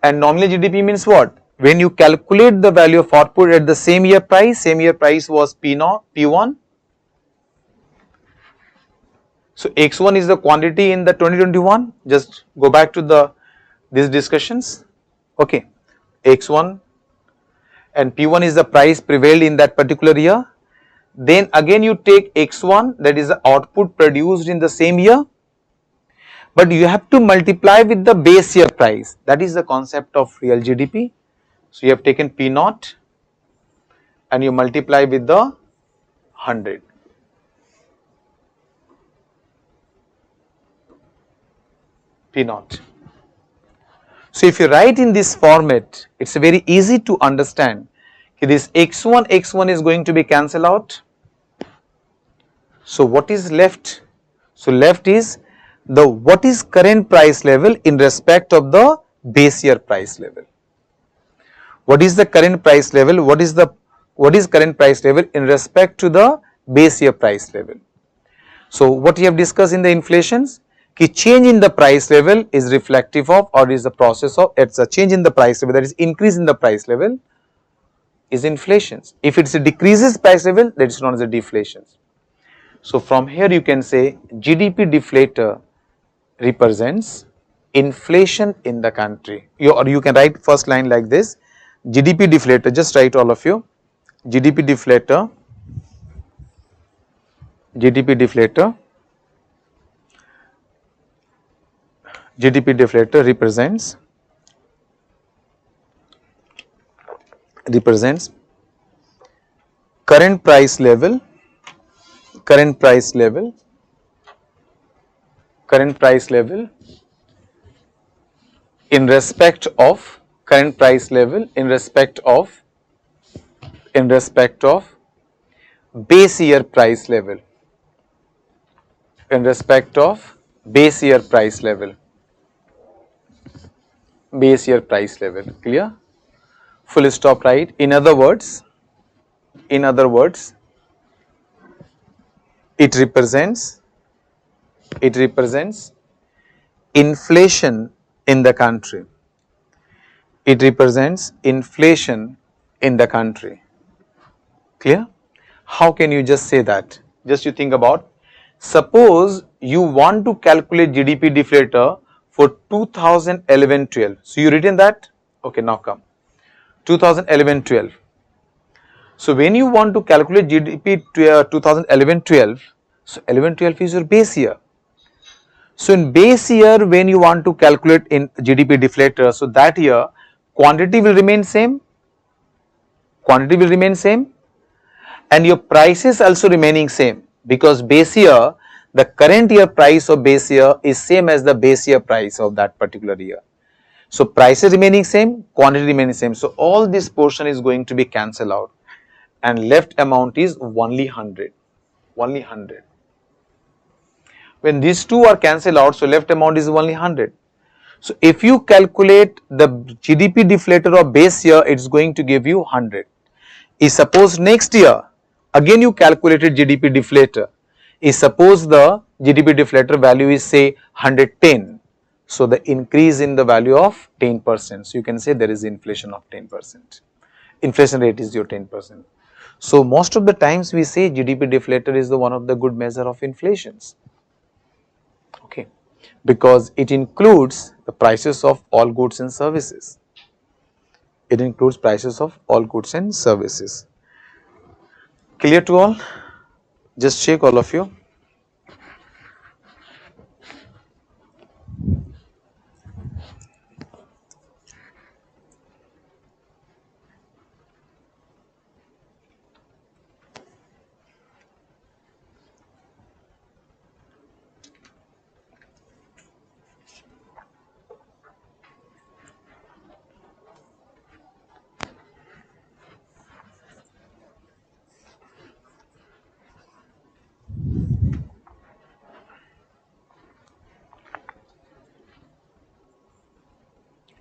and nominal GDP means what? When you calculate the value of output at the same year price was P1. So X1 is the quantity in the 2021, just go back to these discussions, okay, X1 and P1 is the price prevailed in that particular year. Then again you take X1, that is the output produced in the same year, but you have to multiply with the base year price, that is the concept of real GDP. So you have taken P0 and you multiply with the 100. P naught. So if you write in this format, it's very easy to understand. This x1 is going to be cancelled out. So what is left? So left is the what is current price level in respect of the base year price level. What is the current price level? What is current price level in respect to the base year price level? So what we have discussed in the inflations, ki change in the price level is reflective of or is the process of, it's a change in the price level, that is increase in the price level is inflations. If it's a decreases price level, that is known as a deflations. So from here you can say GDP deflator represents inflation in the country. Or you can write first line like this, GDP deflator, just write all of you, GDP deflator, GDP deflator, GDP deflator represents current price level, current price level in respect of current price level in respect of base year price level, in respect of base year price level, clear? Full stop, right? In other words, it represents inflation in the country. It represents inflation in the country. Clear? How can you just say that? Just you think about, suppose you want to calculate GDP deflator for 2011-12. So you written that? Okay, now come. 2011-12. So when you want to calculate GDP 2011-12, so 11-12 is your base year. So in base year, when you want to calculate in GDP deflator, so that year quantity will remain same, and your prices also remaining same, because base year, the current year price of base year is same as the base year price of that particular year. So prices remaining same, quantity remaining same. So all this portion is going to be cancelled out, and left amount is only 100. When these two are cancelled out, so left amount is only 100. So if you calculate the GDP deflator of base year, it's going to give you 100. If suppose next year again you calculated GDP deflator, if suppose the GDP deflator value is say 110, so the increase in the value of 10%. So you can say there is inflation of 10%. Inflation rate is your 10%. So most of the times we say GDP deflator is the one of the good measure of inflations. Okay, because it includes the prices of all goods and services. It includes prices of all goods and services. Clear to all? Just check all of you.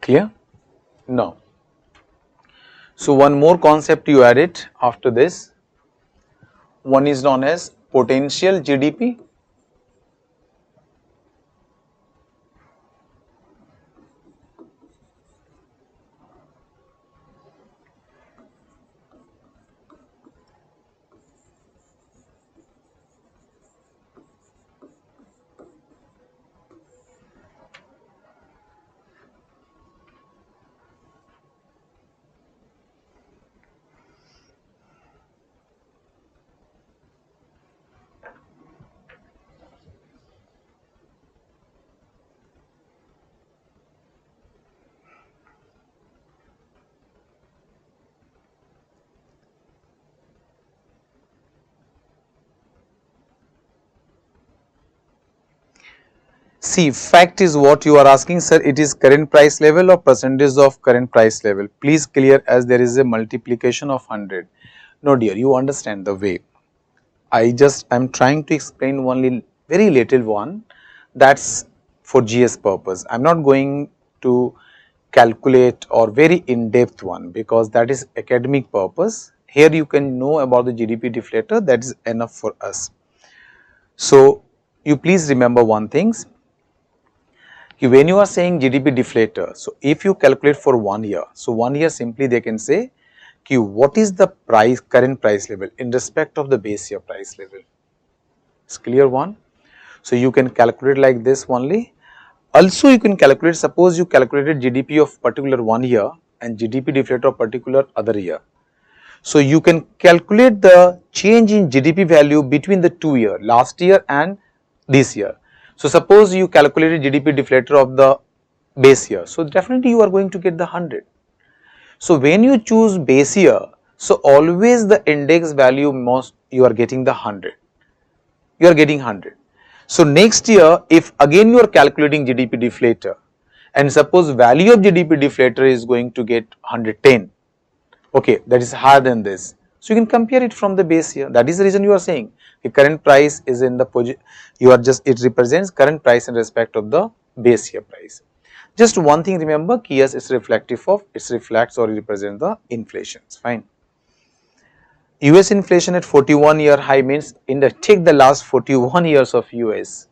Clear? No. So one more concept you added after this. One is known as potential GDP. See, fact is what you are asking, sir. It is current price level or percentage of current price level. Please clear, as there is a multiplication of 100. No dear, you understand the way. I'm trying to explain only very little one, that's for GS purpose. I am not going to calculate or very in-depth one, because that is academic purpose. Here you can know about the GDP deflator, that is enough for us. So, you please remember one thing, when you are saying GDP deflator, so if you calculate for 1 year, so 1 year simply they can say what is the price, current price level in respect of the base year price level. It's clear one. So, you can calculate like this only. Also you can calculate, suppose you calculated GDP of particular 1 year and GDP deflator of particular other year. So, you can calculate the change in GDP value between the 2 year, last year and this year. So, suppose you calculated GDP deflator of the base year, so definitely you are going to get the 100. So, when you choose base year, so always the index value most you are getting the 100, you are getting 100. So, next year if again you are calculating GDP deflator and suppose value of GDP deflator is going to get 110, okay, that is higher than this. So, you can compare it from the base year. That is the reason you are saying the current price is in the it represents current price in respect of the base year price. Just one thing remember, Kias is reflective of, it reflects or represents the inflation, fine. US inflation at 41-year high means take the last 41 years of US.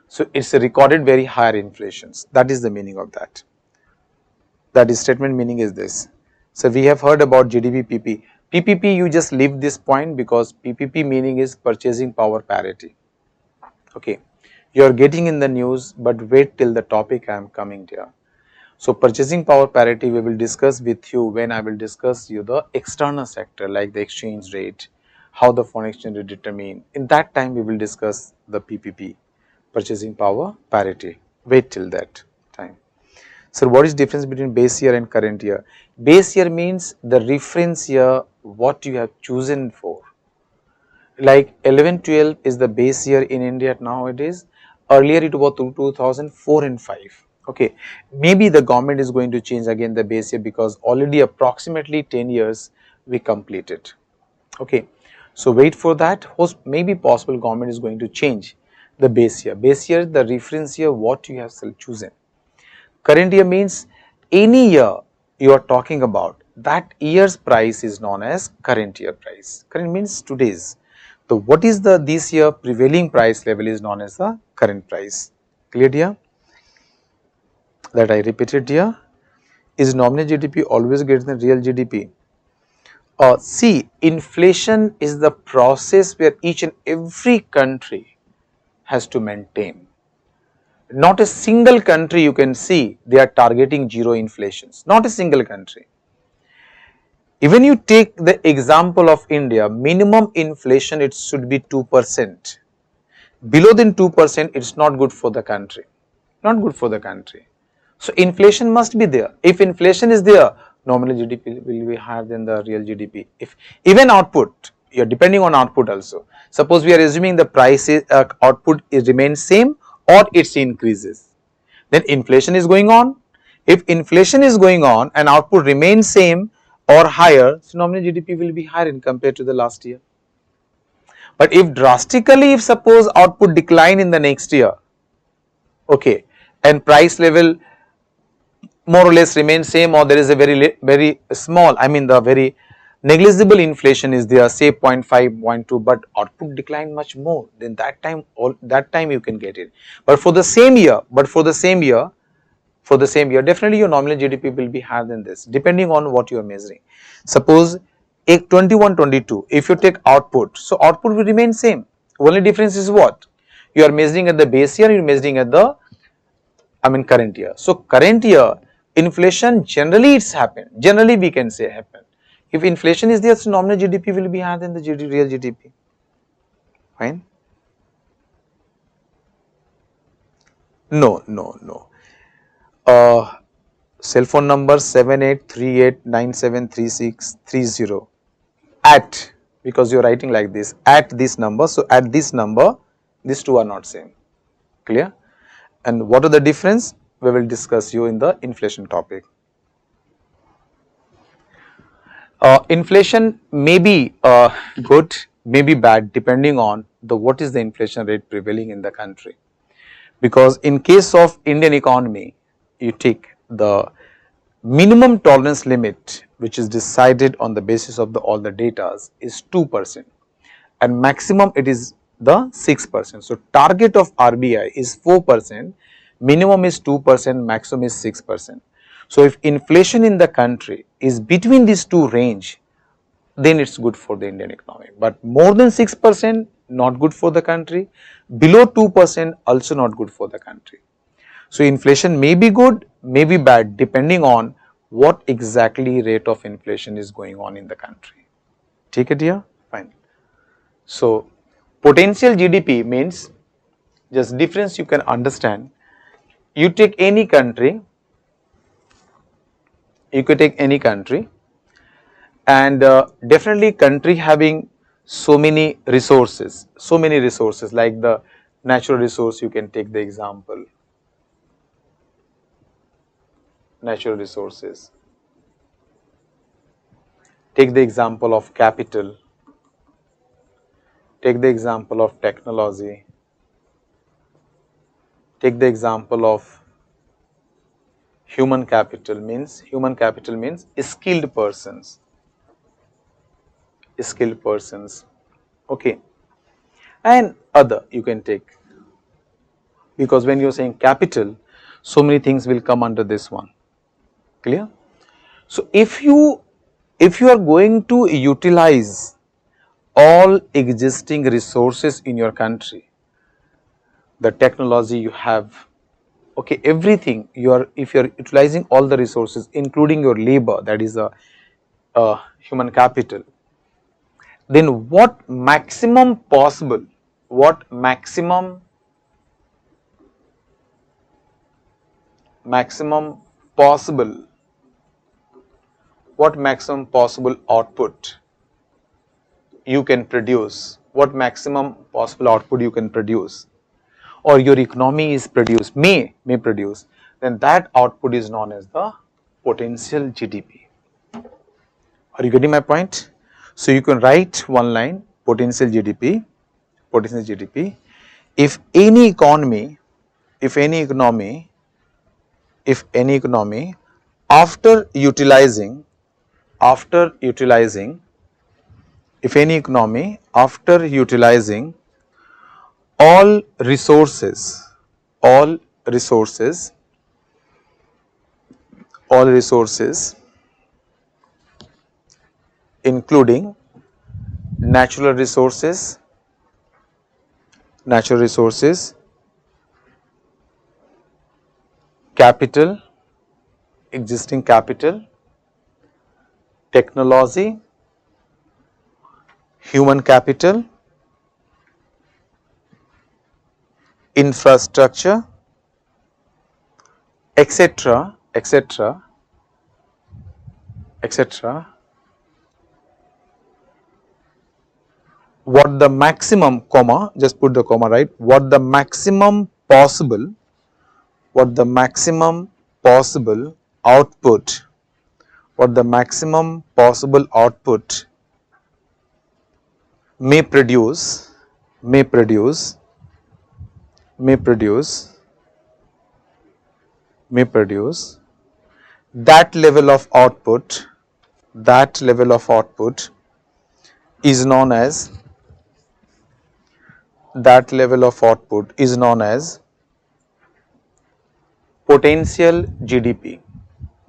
So, it is a recorded very higher inflations, that is the meaning of that. That is statement meaning is this. So, we have heard about GDP PP. PPP you just leave this point because PPP meaning is purchasing power parity. Okay, you are getting in the news, but wait till the topic I am coming here. So, purchasing power parity we will discuss with you when I will discuss you the external sector like the exchange rate, how the foreign exchange rate determine. In that time we will discuss the PPP, purchasing power parity. Wait till that time. So, what is difference between base year and current year? Base year means the reference year what you have chosen for. Like 11-12 is the base year in India nowadays. Earlier it was 2004 and 5. Okay, maybe the government is going to change again the base year because already approximately 10 years we completed. Okay, so wait for that. Maybe possible government is going to change the base year. Base year the reference year what you have chosen. Current year means any year you are talking about, that year's price is known as current year price. Current means today's. So, what is the this year prevailing price level is known as the current price. Clear here? That I repeated here. Is nominal GDP always greater than real GDP? See, inflation is the process where each and every country has to maintain. Not a single country you can see they are targeting zero inflations, not a single country. Even you take the example of India, minimum inflation it should be 2%. Below than 2% it is not good for the country, not good for the country. So, inflation must be there. If inflation is there, nominal GDP will be higher than the real GDP. If even output, you are depending on output also. Suppose we are assuming the price output remains same or it increases, then inflation is going on. If inflation is going on and output remains same or higher, so nominal GDP will be higher in compared to the last year. But if drastically, if suppose output decline in the next year, okay, and price level more or less remains same or there is a very small, I mean the very negligible inflation is there, say 0.5, 0.2, but output decline much more, then that time you can get it. But for the same year, definitely your nominal GDP will be higher than this, depending on what you are measuring. Suppose 21-22, if you take output, so output will remain same. Only difference is what? You are measuring at the base year, you are measuring at the current year. So, current year inflation generally it's happened, generally we can say happen. If inflation is there, so nominal GDP will be higher than the real GDP, fine. No. Cell phone number 7838973630 at, because you are writing like this, at this number. So, at this number these two are not same, clear. And what are the difference? We will discuss you in the inflation topic. Inflation may be good, may be bad, depending on the what is the inflation rate prevailing in the country. Because in case of Indian economy, you take the minimum tolerance limit, which is decided on the basis of all the data, is 2%, and maximum it is the 6%. So target of RBI is 4%, minimum is 2%, maximum is 6%. So if inflation in the country is between these two range, then it is good for the Indian economy, but more than 6% not good for the country, below 2% also not good for the country. So inflation may be good, may be bad, depending on what exactly rate of inflation is going on in the country. Take it here, fine. So potential GDP means, just difference you can understand. You take any country, you could take any country, and definitely country having so many resources like the natural resource. You can take the example natural resources, take the example of capital, take the example of technology, take the example of human capital. Means skilled persons, okay, and other you can take, because when you are saying capital, so many things will come under this one, clear. So if you are going to utilize all existing resources in your country, the technology you have, okay, everything you are, if you are utilizing all the resources including your labor, that is a human capital, then what maximum possible, what maximum possible output you can produce, what maximum possible output you can produce, or your economy is may produce, then that output is known as the potential GDP. Are you getting my point? So you can write one line, potential GDP. If any economy after utilizing all resources including natural resources, capital, existing capital, technology, human capital, infrastructure, etc., what the maximum, comma, just put the comma, right, what the maximum possible output, may produce that level of output is known as potential GDP.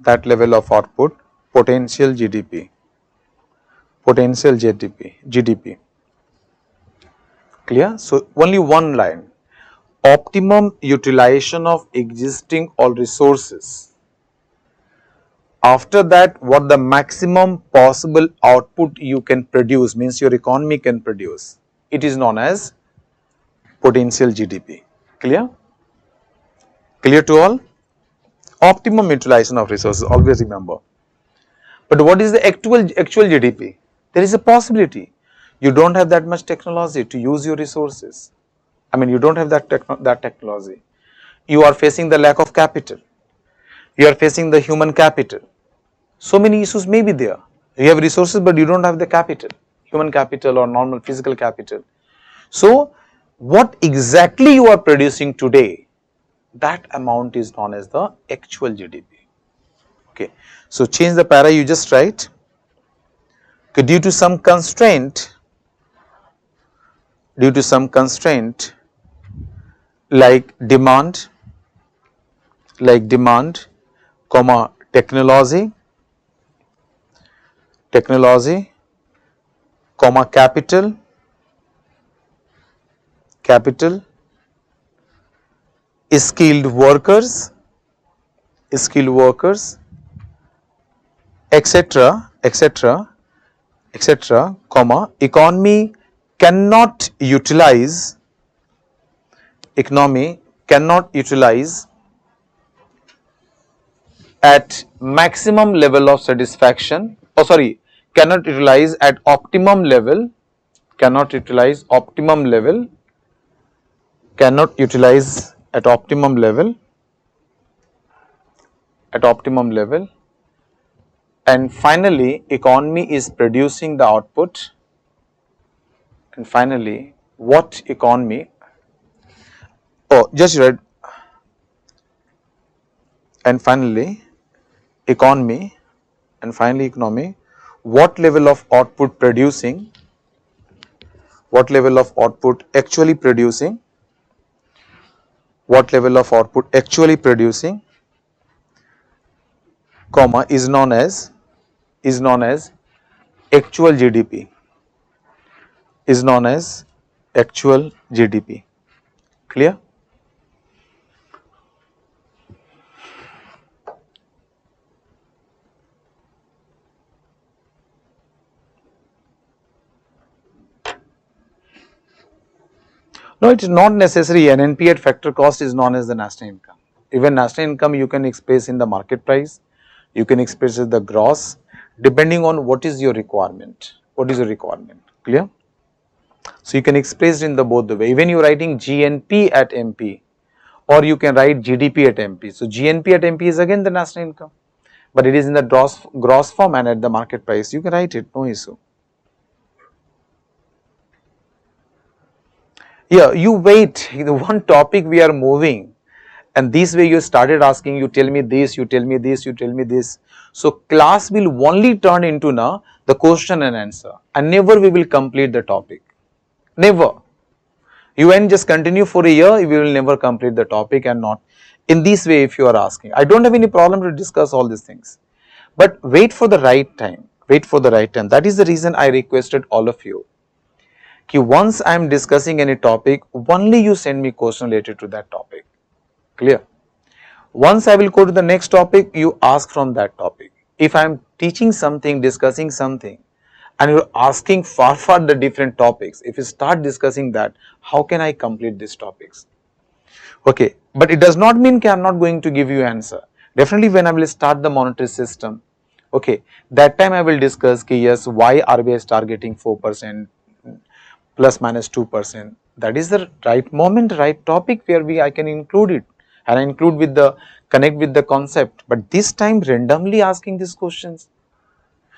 That level of output, potential GDP. Clear? So only one line, optimum utilization of existing all resources. After that, what the maximum possible output you can produce, means your economy can produce, it is known as potential GDP. Clear? Clear to all? Optimum utilization of resources, always remember. But what is the actual GDP? There is a possibility you don't have that much technology to use your resources. I mean, you don't have that technology. You are facing the lack of capital. You are facing the human capital. So many issues may be there. You have resources but you don't have the capital, human capital or normal physical capital. So what exactly you are producing today, that amount is known as the actual GDP. Okay. So change the para, you just write, okay, due to some constraint, like demand, comma, technology, comma, capital, skilled workers, etc., comma, cannot utilize, economy cannot utilize at maximum level of satisfaction, oh sorry, cannot utilize at optimum level, cannot utilize optimum level, cannot utilize at optimum level, and finally economy is producing the output, and finally what economy, oh just read, and finally economy, what level of output producing, what level of output actually producing, what level of output actually producing, comma, is known as actual GDP, is known as actual GDP. Clear? No, it is not necessary. An NP at factor cost is known as the national income. Even national income you can express in the market price, you can express the gross, depending on what is your requirement. What is your requirement? Clear? So you can express it in the both the way. Even you are writing GNP at MP, or you can write GDP at MP. So GNP at MP is again the national income, but it is in the gross form and at the market price. You can write it, no issue. Yeah, you wait. The one topic we are moving, and this way you started asking, you tell me this, you tell me this, you tell me this. So class will only turn into now the question and answer, and never we will complete the topic. Never. You can just continue for a year, we will never complete the topic, and not in this way. If you are asking, I don't have any problem to discuss all these things, but wait for the right time. Wait for the right time. That is the reason I requested all of you, कि once I am discussing any topic, only you send me question related to that topic. Clear? Once I will go to the next topic, you ask from that topic. If I am teaching something, discussing something, and you are asking far the different topics, if you start discussing that, how can I complete these topics? Okay, but it does not mean I am not going to give you answer. Definitely when I will start the monetary system, okay, that time I will discuss ki yes, why RBI is targeting 4% plus minus 2%. That is the right moment, right topic where I can include it, and I include with the connect with the concept, but this time randomly asking these questions.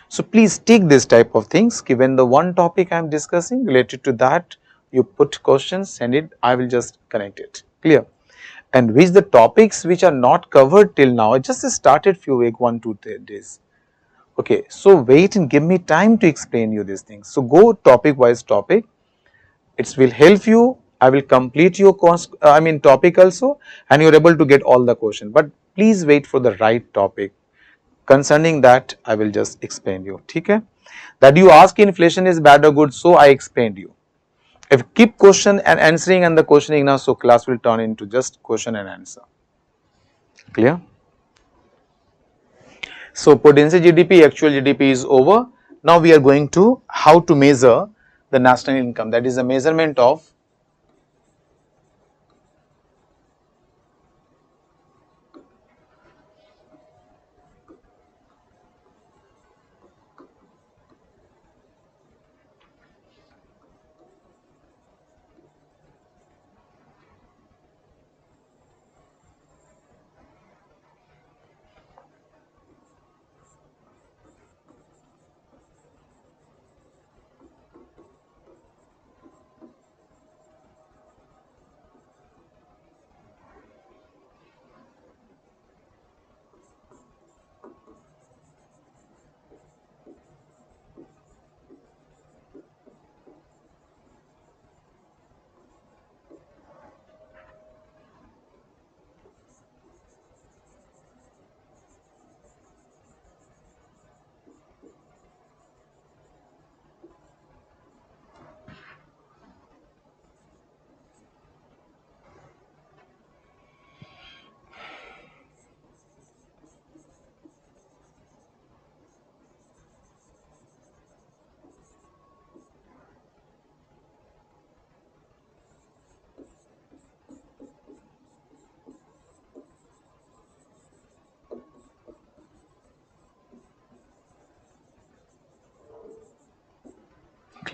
So please take this type of things, given the one topic I am discussing related to that, you put questions, send it, I will just connect it. Clear? And which the topics which are not covered till now, I just started few weeks, 1-2 days. Okay, so wait and give me time to explain you these things. So go topic wise topic, it will help you. I will complete your topic also, and you are able to get all the question, but please wait for the right topic. Concerning that, I will just explain you. Okay? That you ask inflation is bad or good, so I explained you. If keep question and answering and the questioning now, so class will turn into just question and answer. Clear? So potential GDP, actual GDP is over. Now we are going to how to measure the national income. That is the measurement of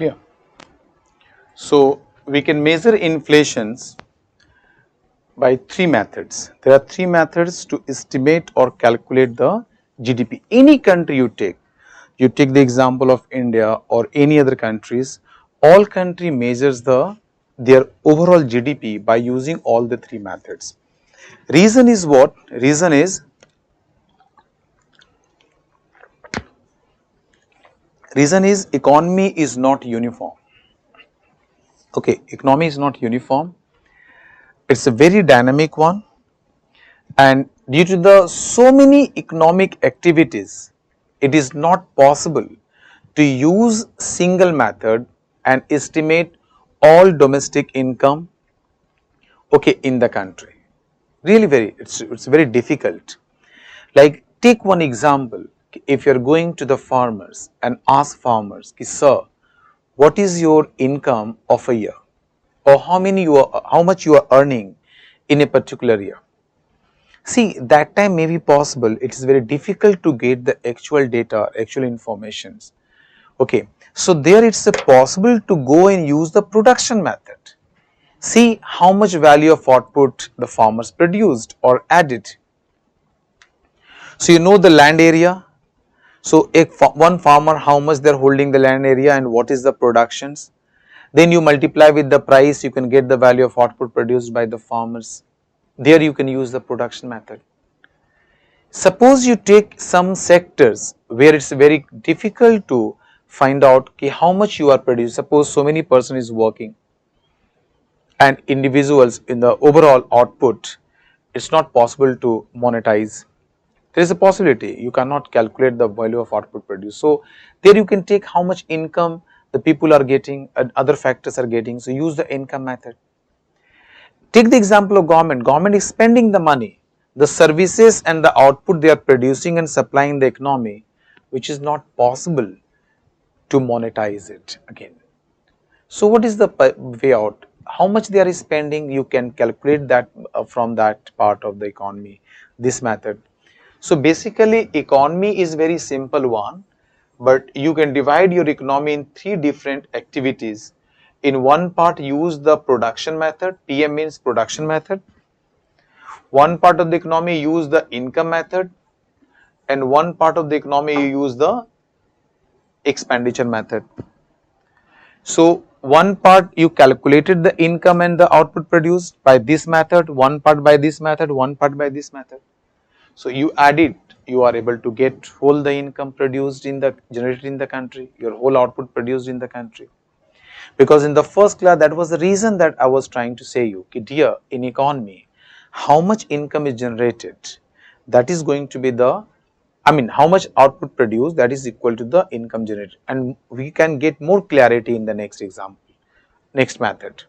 Clear? So we can measure inflations by three methods. There are three methods to estimate or calculate the GDP. Any country you take the example of India or any other countries, all country measures their overall GDP by using all the three methods. Reason is what? Reason is economy is not uniform. Okay, economy is not uniform. It's a very dynamic one, and due to the so many economic activities, it is not possible to use single method and estimate all domestic income, okay, in the country. Really it's very difficult. Like take one example, if you are going to the farmers and ask farmers, sir, what is your income of a year, or how much you are earning in a particular year. See, that time may be possible, it is very difficult to get the actual data, actual informations. Okay, so there it's possible to go and use the production method. See how much value of output the farmers produced or added. So you know the land area. So if one farmer, how much they are holding the land area and what is the productions. Then you multiply with the price, you can get the value of output produced by the farmers. There you can use the production method. Suppose you take some sectors where it's very difficult to find out how much you are producing. Suppose so many person is working and individuals in the overall output, it's not possible to monetize. There is a possibility you cannot calculate the value of output produced. So there you can take how much income the people are getting and other factors are getting. So use the income method. Take the example of government. Government is spending the money, the services and the output they are producing and supplying the economy, which is not possible to monetize it again. So what is the way out? How much they are spending, you can calculate that from that part of the economy, this method. So basically economy is very simple one, but you can divide your economy in three different activities. In one part use the production method, PM means production method. One part of the economy use the income method, and one part of the economy you use the expenditure method. So one part you calculated the income and the output produced by this method, one part by this method, one part by this method. So you add it, you are able to get whole the income produced in the generated in the country, your whole output produced in the country. Because in the first class, that was the reason that I was trying to say you, dear, in economy, how much income is generated, that is going to be the, how much output produced, that is equal to the income generated, and we can get more clarity in the next example, next method.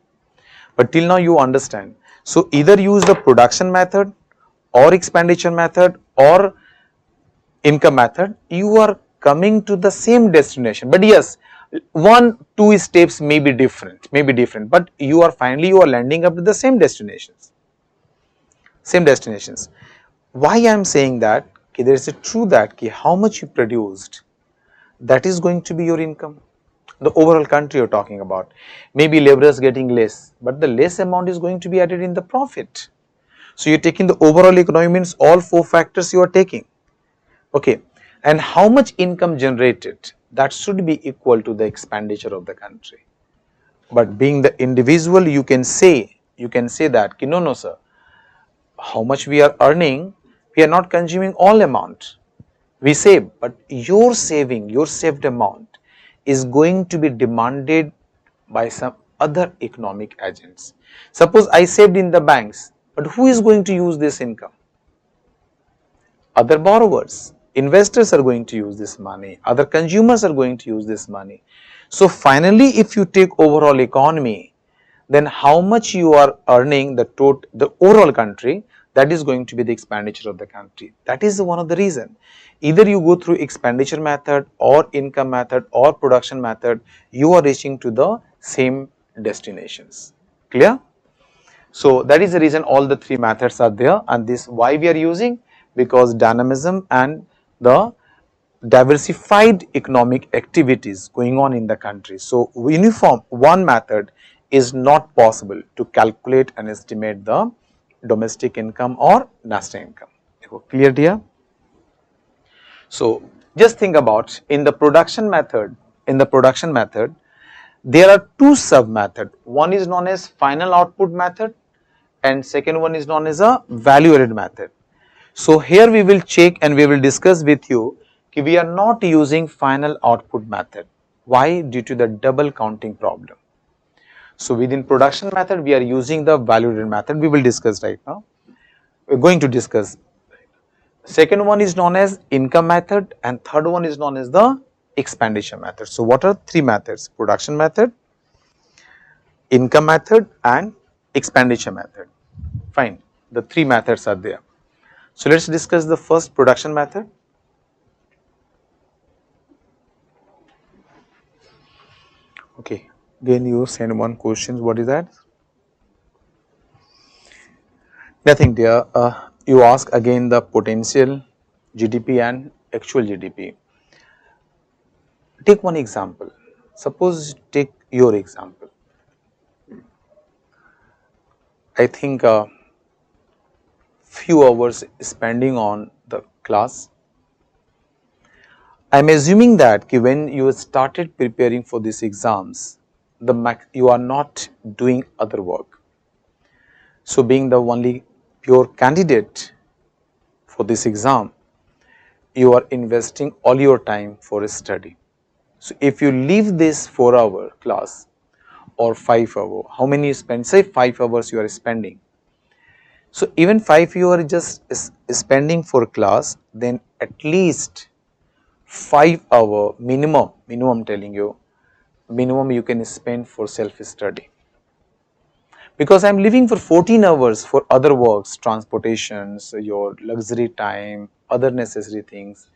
But till now you understand. So either use the production method or expenditure method or income method, you are coming to the same destination. But yes, 1-2 steps may be different, but you are landing up to the same destinations. Why I am saying that? There is a true that how much you produced, that is going to be your income. The overall country you are talking about. Maybe laborers getting less, but the less amount is going to be added in the profit. So you are taking the overall economy, means all four factors you are taking. Okay, and how much income generated, that should be equal to the expenditure of the country. But being the individual, you can say that no sir, how much we are earning, we are not consuming all amount, we save, but your saved amount is going to be demanded by some other economic agents. Suppose I saved in the banks, but who is going to use this income? Other borrowers, investors are going to use this money, other consumers are going to use this money. So finally, if you take overall economy, then how much you are earning, the overall country, that is going to be the expenditure of the country. That is one of the reason. Either you go through expenditure method or income method or production method, you are reaching to the same destinations. Clear? So that is the reason all the three methods are there, and this why we are using, because dynamism and the diversified economic activities going on in the country. So, uniform one method is not possible to calculate and estimate the domestic income or national income. Clear, dear? So, just think about in the production method, there are two sub method. One is known as final output method and second one is known as a value added method. So, here we will check and we will discuss with you that we are not using final output method. Why? Due to the double counting problem. So, within production method we are using the value added method. We will discuss right now. We are going to discuss. Second one is known as income method and third one is known as the expenditure method. So, what are three methods? Production method, income method and expenditure method. Fine, the three methods are there. So, let us discuss the first production method. Okay, when you send one question, what is that? Nothing dear, you ask again the potential GDP and actual GDP. Take one example, suppose take your example. I think few hours spending on the class. I am assuming that when you started preparing for these exams, you are not doing other work. So, being the only pure candidate for this exam, you are investing all your time for study. So, if you leave this 4-hour class or 5-hour, how many you spend? Say 5 hours you are spending. So, even 5 you are just spending for class, then at least 5-hour minimum telling you, minimum you can spend for self study. Because I am living for 14 hours for other works, transportations, your luxury time, other necessary things.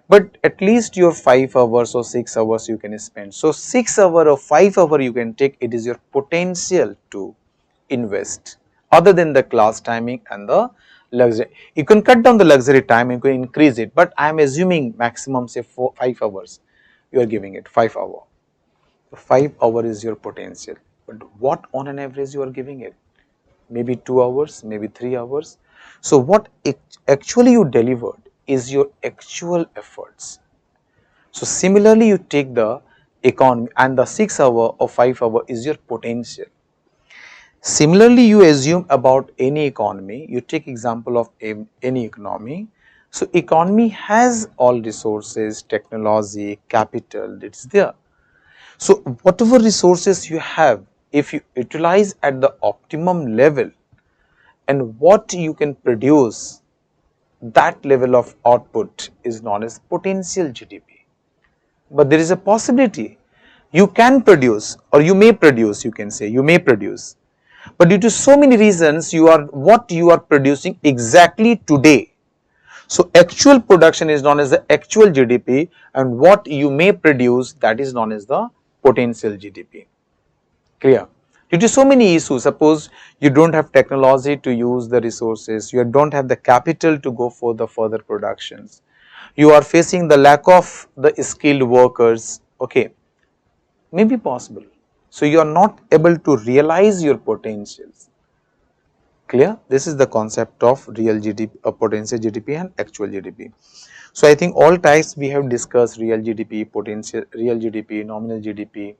But at least your 5 hours or 6 hours you can spend. So, 6 hour or 5 hour you can take, it is your potential to invest other than the class timing and the luxury. You can cut down the luxury time, you can increase it, but I am assuming maximum say 5 hours you are giving it 5 hour. 5 hour is your potential, but what on an average you are giving it? Maybe 2 hours, maybe 3 hours. So, what actually you delivered is your actual efforts. So, similarly you take the economy and the 6 hour or 5 hour is your potential. Similarly, you assume about any economy, you take example of any economy. So, economy has all resources, technology, capital, it is there. So, whatever resources you have, if you utilize at the optimum level and what you can produce, that level of output is known as potential GDP. But there is a possibility you can produce or you may produce, you can say you may produce. But due to so many reasons, what you are producing exactly today. So, actual production is known as the actual GDP and what you may produce, that is known as the potential GDP. Clear? Due to so many issues, suppose you do not have technology to use the resources, you do not have the capital to go for the further productions, you are facing the lack of the skilled workers, okay, may be possible. So, you are not able to realize your potentials. Clear? This is the concept of real GDP, potential GDP and actual GDP. So, I think all types we have discussed: real GDP, potential, real GDP, nominal GDP,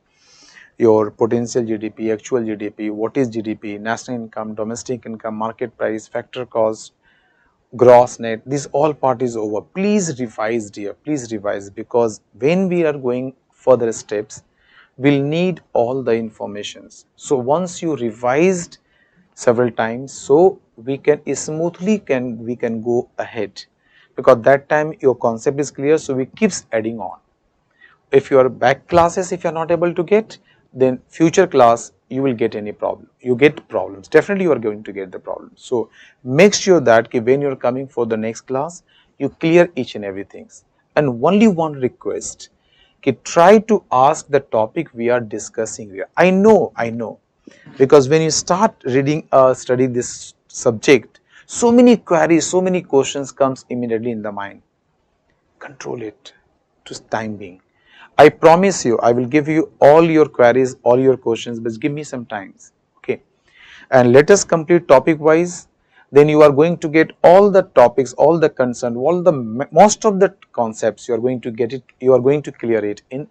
your potential GDP, actual GDP, what is GDP, national income, domestic income, market price, factor cost, gross net, this all part is over. Please revise dear, please revise, because when we are going further steps, we will need all the informations. So, once you revised several times, so we can smoothly we can go ahead, because that time your concept is clear, so we keeps adding on. If you are back classes, if you are not able to get, then future class you will get any problem, you get problems, definitely you are going to get the problem. So, make sure that when you are coming for the next class, you clear each and everything. And only one request, try to ask the topic we are discussing here. I know, because when you start reading study this subject, so many queries, so many questions comes immediately in the mind. control it to time being. I promise you, I will give you all your queries, all your questions, but give me some time, okay? And let us complete topic wise. Then you are going to get all the topics, all the concern, all the most of the concepts. You are going to get it. You are going to clear it in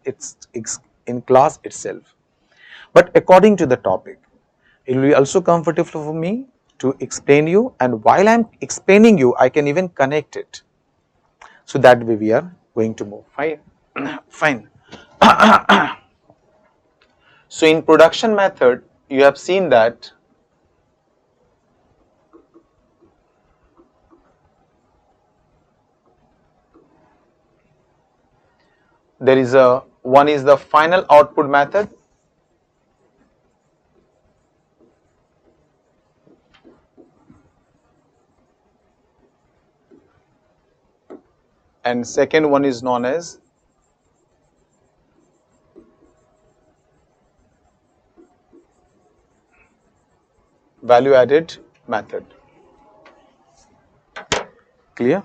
in class itself. But according to the topic, it will be also comfortable for me to explain you. And while I am explaining you, I can even connect it. So that way we are going to move. Fine. Fine. So in production method, you have seen that there is one is the final output method, and second one is known as value added method. Clear?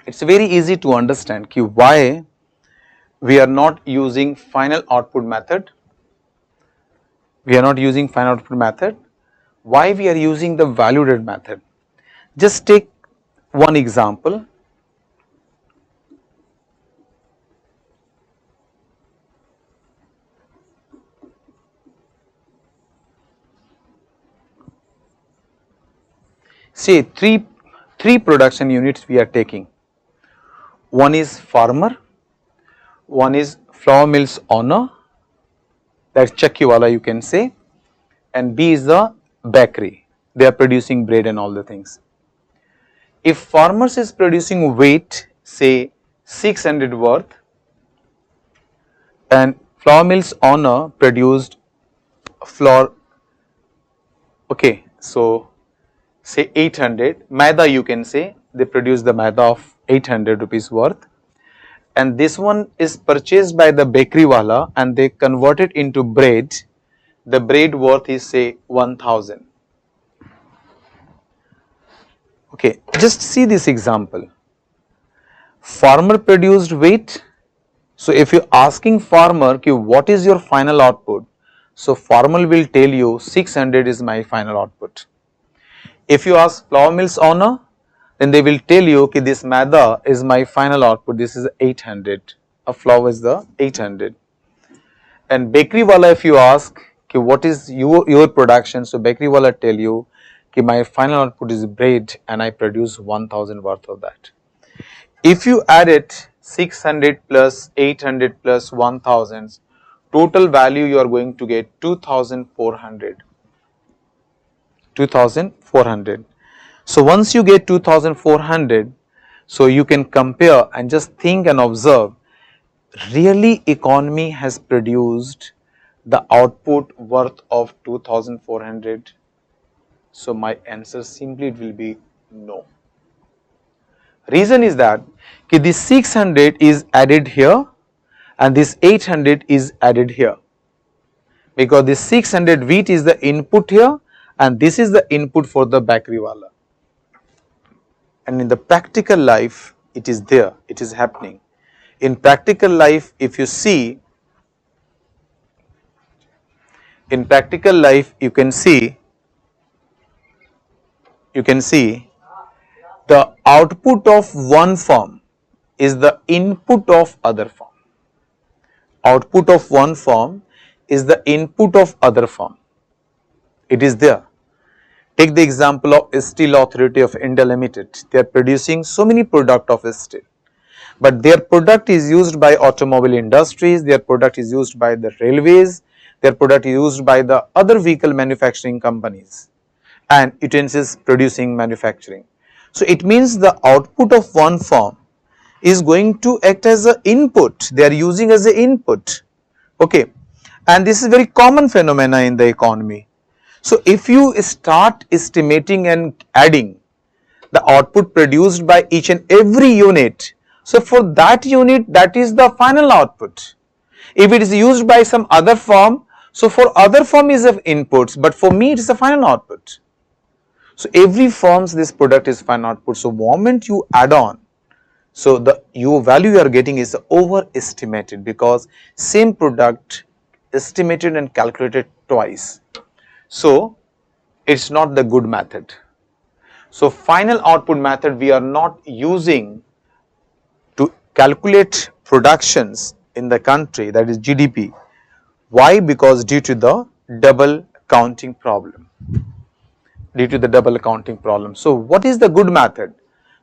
It's very easy to understand why we are not using final output method. We are not using final output method. Why we are using the value added method? Just take one example. Say three production units we are taking. One is farmer, one is flour mill's owner, that's chakkiwala you can say, and B is the bakery. They are producing bread and all the things. If farmers is producing weight, say 600 worth, and flour mill's owner produced flour, okay, so say 800, maida you can say, they produce the maida of 800 rupees worth, and this one is purchased by the bakery wala and they convert it into bread. The bread worth is say 1000. Okay, just see this example. Farmer produced weight. So if you asking farmer what is your final output, so farmer will tell you 600 is my final output. If you ask flour mill's owner, then they will tell you this maida is my final output, this is 800, a flour is the 800. And bakery wala, if you ask what is your production, so bakery wala tell you my final output is bread and I produce 1000 worth of that. If you add it 600 plus 800 plus 1000, total value you are going to get 2400. 2400. So once you get 2400, so you can compare and just think and observe, really economy has produced the output worth of 2400. So my answer simply it will be no. Reason is that this 600 is added here and this 800 is added here, because this 600 wheat is the input here and this is the input for the bakery wala. And in the practical life it is there, it is happening. In practical life, if you see, in practical life you can see the output of one firm is the input of other firm. Output of one firm is the input of other firm. It is there. Take the example of Steel Authority of India Limited. They are producing so many products of steel, but their product is used by automobile industries, their product is used by the railways, their product is used by the other vehicle manufacturing companies and utensils producing manufacturing. So it means the output of one firm is going to act as an input, they are using as an input, okay, and this is very common phenomena in the economy. So if you start estimating and adding the output produced by each and every unit, so for that unit that is the final output. If it is used by some other firm, So for other firm is of inputs, but for me it is the final output. So every firm's this product is final output. So moment you add on, so the value you are getting is overestimated because same product estimated and calculated twice. So it's not the good method. So final output method we are not using to calculate productions in the country, that is GDP. Why? Because due to the double counting problem. Due to the double counting problem. So what is the good method?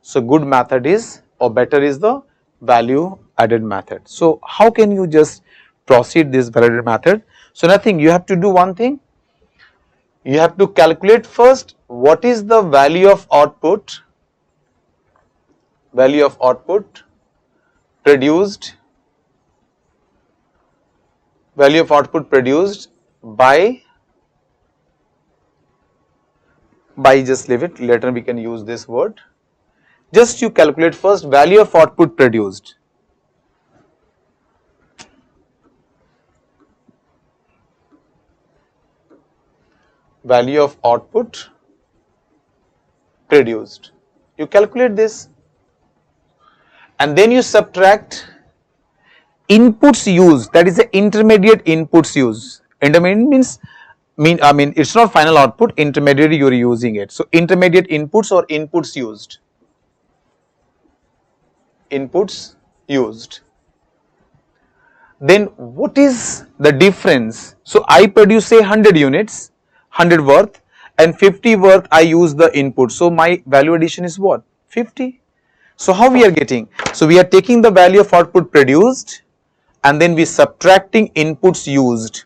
So good method is, or better is, the value added method. So how can you just proceed this value added method? So nothing, you have to do one thing. You have to calculate first what is the value of output produced by just leave it, later we can use this word. Just you calculate first value of output produced. Value of output produced. You calculate this and then you subtract inputs used, that is the intermediate inputs used. Intermediate means it's not final output, intermediate you are using it. So intermediate inputs or inputs used. Inputs used. Then what is the difference? So I produce say 100 units, 100 worth, and 50 worth I use the input. So my value addition is what? 50. So how we are getting? So we are taking the value of output produced and then we subtracting inputs used.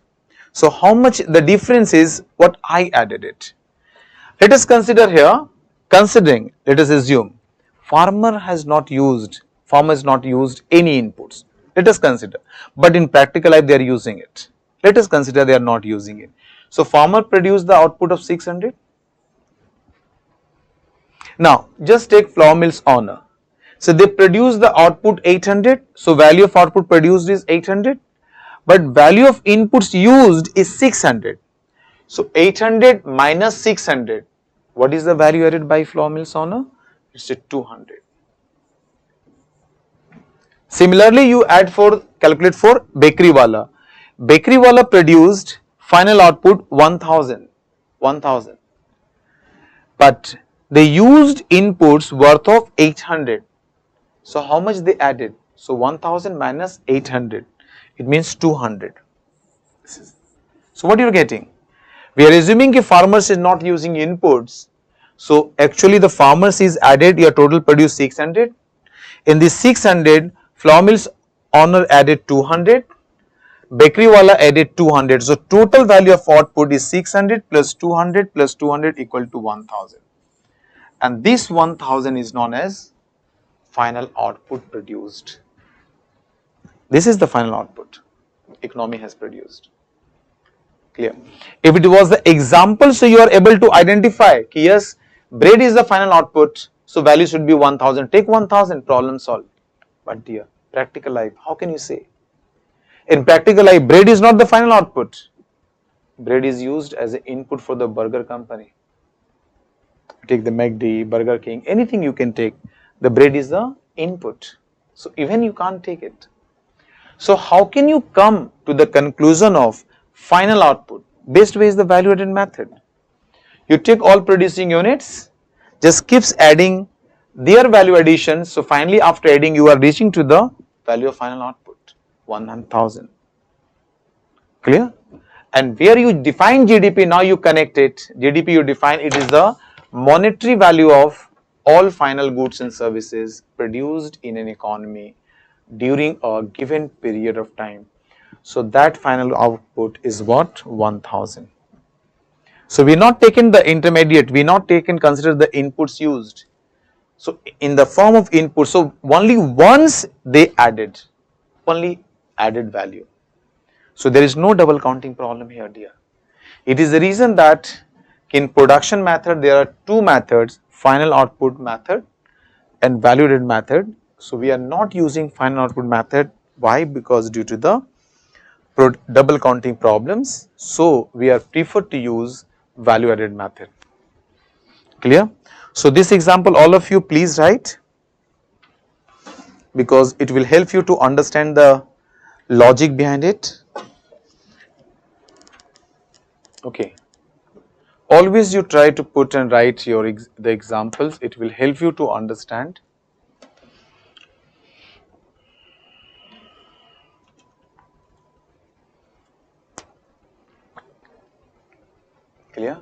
So how much the difference is what I added it. Let us consider here, let us assume farmer has not used any inputs. Let us consider, but in practical life they are using it. Let us consider they are not using it. So farmer produced the output of 600. Now just take flour mill's owner. So they produce the output 800. So value of output produced is 800, but value of inputs used is 600. So 800 minus 600. What is the value added by flour mill's owner? It's 200. Similarly, you calculate for bakery wala. Bakery wala produced final output 1000. But they used inputs worth of 800. So how much they added? So 1000 minus 800, it means 200. So what you are getting? We are assuming that farmers is not using inputs. So actually the farmers is added, your total produced 600. In this 600, flour mill's owner added 200, bakery wala added 200. So total value of output is 600 plus 200 equal to 1000. And this 1000 is known as final output produced. This is the final output economy has produced. Clear? If it was the example, so you are able to identify, yes, bread is the final output, so value should be 1000. Take 1000, problem solved. But dear, practical life, how can you say? In practical life, bread is not the final output. Bread is used as an input for the burger company. Take the McD, Burger King, anything you can take. The bread is the input. So even you can't take it. So how can you come to the conclusion of final output? Best way is the value added method. You take all producing units, just keeps adding their value addition. So finally after adding you are reaching to the value of final output 1000. Clear? And where you define GDP, now you connect it. GDP you define it is the monetary value of all final goods and services produced in an economy during a given period of time. So that final output is what? 1000. So we not taken the intermediate, we not taken consider the inputs used. So in the form of input, so only once they added value. So there is no double counting problem here, dear. It is the reason that in production method there are two methods, final output method and value added method. So we are not using final output method. Why? Because due to the double counting problems, so we are preferred to use value added method. Clear? So this example all of you please write, because it will help you to understand the logic behind it. Okay. Always you try to put and write the examples, it will help you to understand. Clear?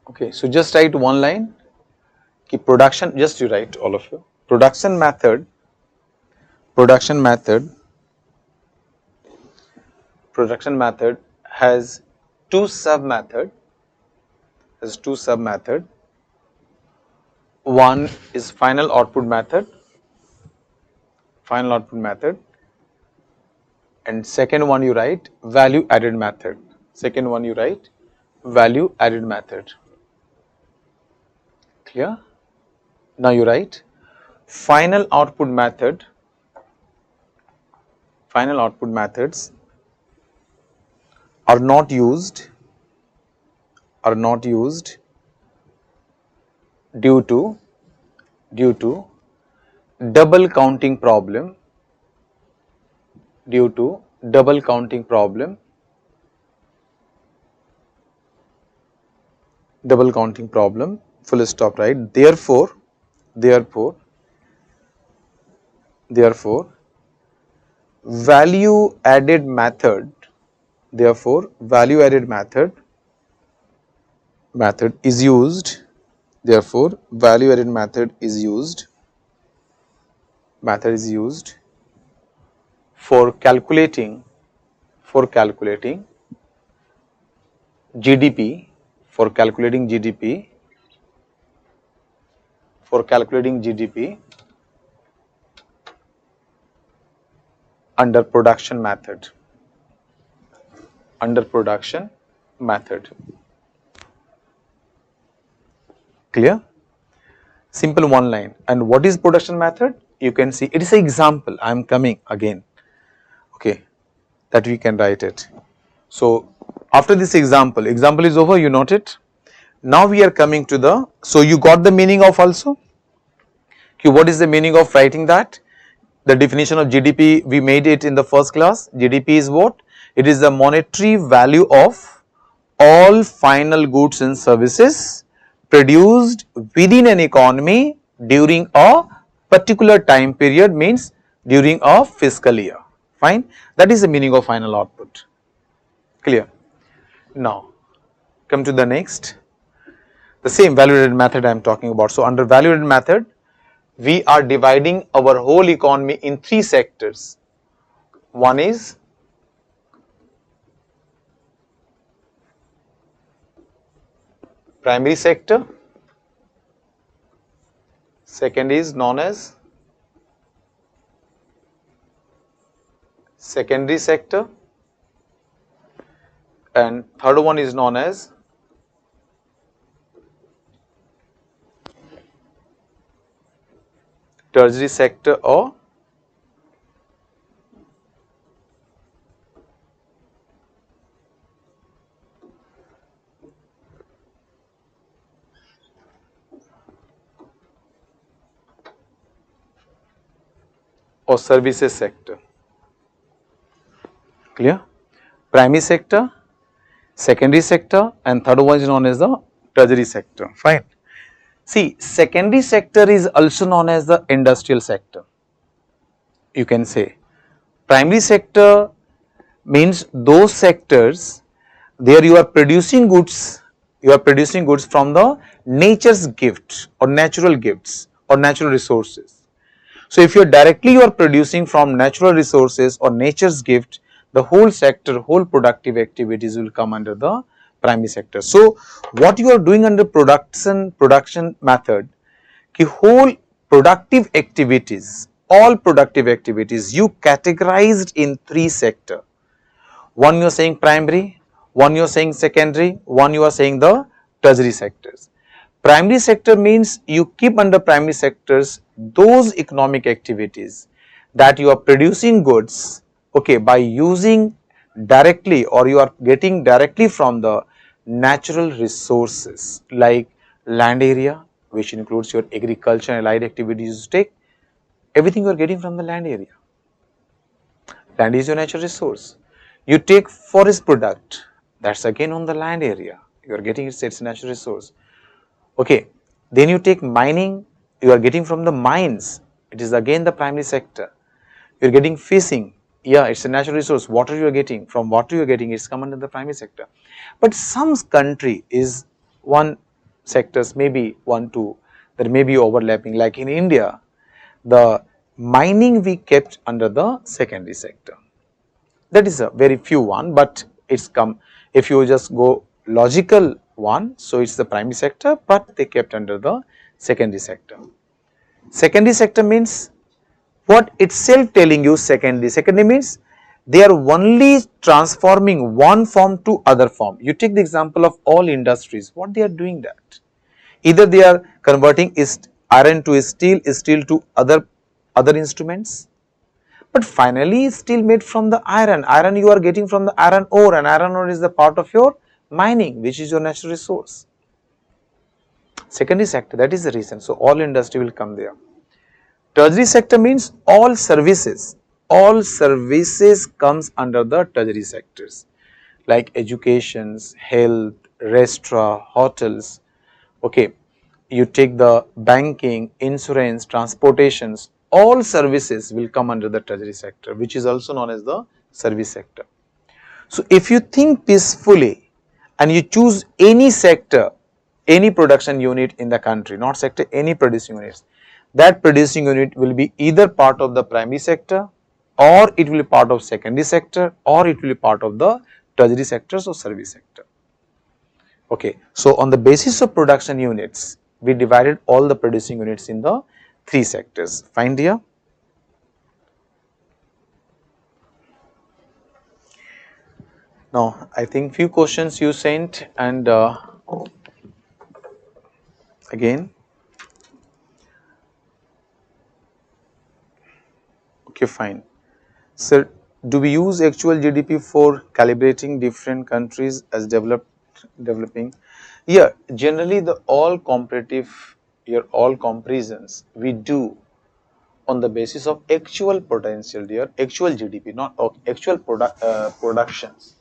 Okay, so just write one line. Keep production, just you write all of you. Production method has two sub method. One is final output method, and second one you write value added method. Clear? Now you write final output methods are not used due to double counting problem, full stop, right? Therefore value added method is used for calculating GDP under production method. Clear? Simple one line. And what is production method? You can see it is an example. I am coming again. Okay, that we can write it. So after this example is over, you note it. Now we are coming to the, so you got the meaning of also. Okay, what is the meaning of writing that? The definition of GDP, we made it in the first class. GDP is what? It is the monetary value of all final goods and services produced within an economy during a particular time period, means during a fiscal year. Fine. That is the meaning of final output. Clear? Now come to the next. The same value added method I am talking about. So under value added method, we are dividing our whole economy in three sectors. One is primary sector, second is known as secondary sector, and third one is known as tertiary sector or services sector. Clear? Primary sector, secondary sector, and third one is known as the tertiary sector. Fine. See, secondary sector is also known as the industrial sector. You can say primary sector means those sectors there you are producing goods from the nature's gift or natural gifts or natural resources. So if you are producing from natural resources or nature's gift, the whole sector, whole productive activities will come under the primary sector. So what you are doing under production method, ki whole productive activities, all productive activities you categorized in three sector. One you are saying primary, one you are saying secondary, one you are saying the tertiary sectors. Primary sector means you keep under primary sectors those economic activities that you are producing goods, okay, by using directly or you are getting directly from the natural resources like land area, which includes your agriculture and allied activities you take, everything you are getting from the land area. Land is your natural resource. You take forest product, that's again on the land area, you are getting its natural resource. Okay, then you take mining, you are getting from the mines, it is again the primary sector. You are getting fishing, yeah, it's a natural resource. Water you are getting, from water you are getting, it's come under the primary sector. But some country is one sectors, maybe one, two, that may be overlapping, like in India, the mining we kept under the secondary sector. That is a very few one, but it's come, if you just go logical one, so it's the primary sector, but they kept under the secondary sector. Secondary sector means what itself telling you secondary. Secondary means they are only transforming one form to other form. You take the example of all industries, what they are doing that? Either they are converting iron to steel, steel to other instruments, but finally steel made from the iron. Iron you are getting from the iron ore, and iron ore is the part of your mining, which is your natural resource. Secondary sector, that is the reason. So all industry will come there. Tertiary sector means all services comes under the tertiary sectors like educations, health, restaurant, hotels, okay. You take the banking, insurance, transportations, all services will come under the tertiary sector, which is also known as the service sector. So if you think peacefully and you choose any sector, any production unit in the country, not sector, any producing units, that producing unit will be either part of the primary sector, or it will be part of secondary sector, or it will be part of the tertiary sectors or service sector. Okay, so on the basis of production units, we divided all the producing units in the three sectors. Fine, dear? Now, I think few questions you sent, and again, okay, fine. Sir, do we use actual GDP for calibrating different countries as developing? Yeah, generally the all comparative, your all comparisons we do on the basis of actual potential, dear, actual GDP, not actual productions,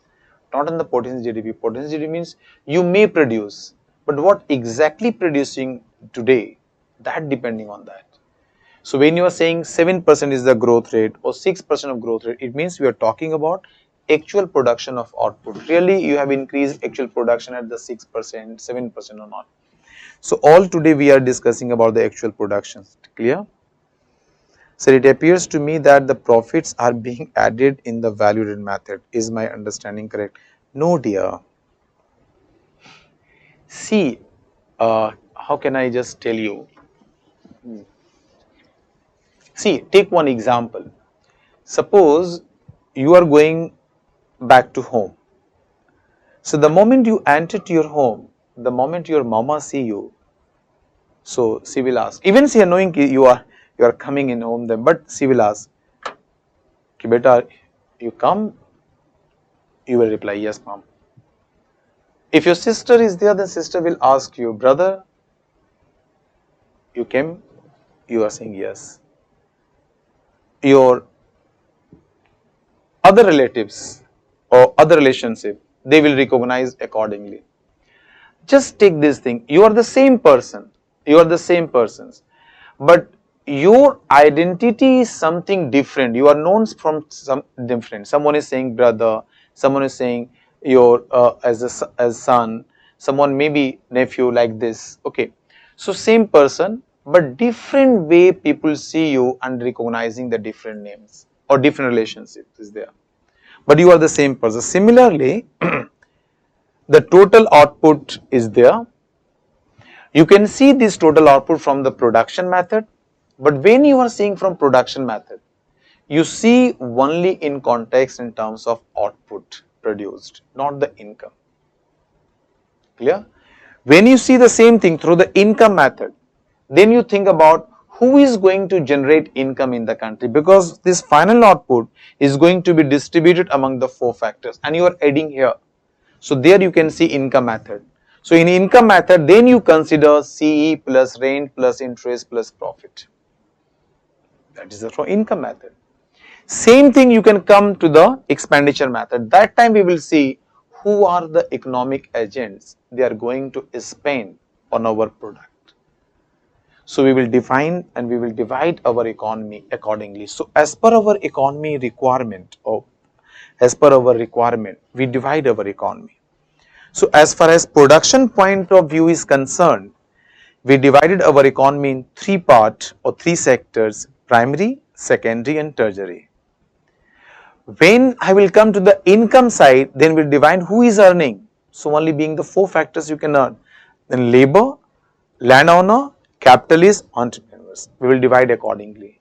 not on the potential GDP. Potential GDP means you may produce, but what exactly producing today, that depending on that. So when you are saying 7% is the growth rate or 6% of growth rate, it means we are talking about actual production of output. Really you have increased actual production at the 6%, 7% or not. So all today we are discussing about the actual production. Clear? So it appears to me that the profits are being added in the value-added method. Is my understanding correct? No, dear. See, how can I just tell you? See, take one example. Suppose you are going back to home. So the moment you enter to your home, the moment your mama see you, so she will ask, even she knowing you are coming in home then, but she will ask, ki beta, you come? You will reply, yes mom. If your sister is there, then sister will ask you, brother, you came? You are saying yes. Your other relatives or other relationship, they will recognize accordingly. Just take this thing, you are the same person, you are the same persons, but your identity is something different. You are known from some different. Someone is saying brother, someone is saying your as son, someone maybe nephew, like this. Okay, so same person, but different way people see you and recognizing the different names or different relationships is there. But you are the same person. Similarly, the total output is there. You can see this total output from the production method, but when you are seeing from production method, you see only in context in terms of output produced, not the income. Clear? When you see the same thing through the income method, then you think about who is going to generate income in the country, because this final output is going to be distributed among the 4 factors and you are adding here. So there you can see income method. So in income method, then you consider CE plus rent plus interest plus profit. That is the income method. Same thing you can come to the expenditure method. That time we will see who are the economic agents they are going to spend on our product. So we will define and we will divide our economy accordingly. So as per our economy requirement, or as per our requirement, we divide our economy. So as far as production point of view is concerned, we divided our economy in 3 parts or 3 sectors: primary, secondary and tertiary. When I will come to the income side, then we will define who is earning. So only being the 4 factors you can earn. Then labor, landowner, capitalist, entrepreneurs. We will divide accordingly.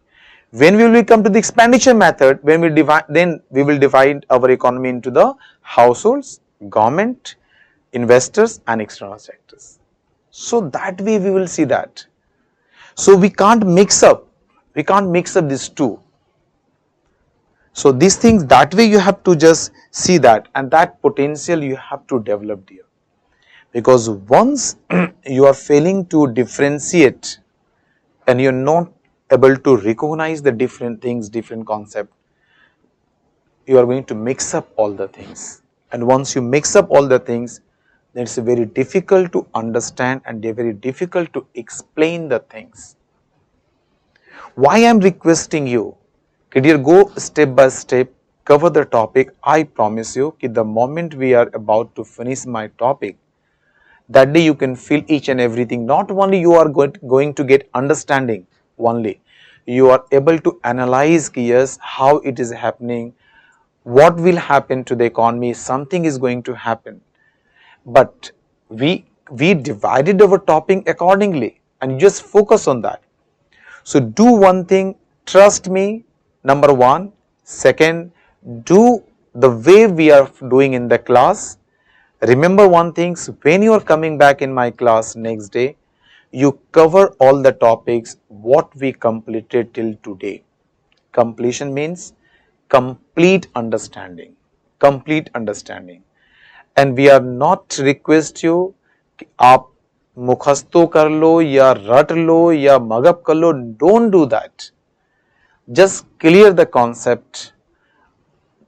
When we will come to the expenditure method, when we divide, then we will divide our economy into the households, government, investors and external sectors. So that way we will see that. So we can't mix up these two. So these things, that way you have to just see that, and that potential you have to develop here. Because once you are failing to differentiate and you are not able to recognize the different things, different concept, you are going to mix up all the things. And once you mix up all the things, then it's very difficult to understand and very difficult to explain the things. Why I am requesting you, dear, go step by step, cover the topic. I promise you that the moment we are about to finish my topic, that day you can feel each and everything. Not only you are going to get understanding only, you are able to analyze, yes, how it is happening, what will happen to the economy, something is going to happen. But we divided our topic accordingly and you just focus on that. So do one thing, trust me, number 1. Second, do the way we are doing in the class. Remember one thing, when you are coming back in my class next day, you cover all the topics what we completed till today. Completion means complete understanding, and we are not request you आप मुखस्तो कर लो या रट लो या mug up कर लो. Don't do that. Just clear the concept,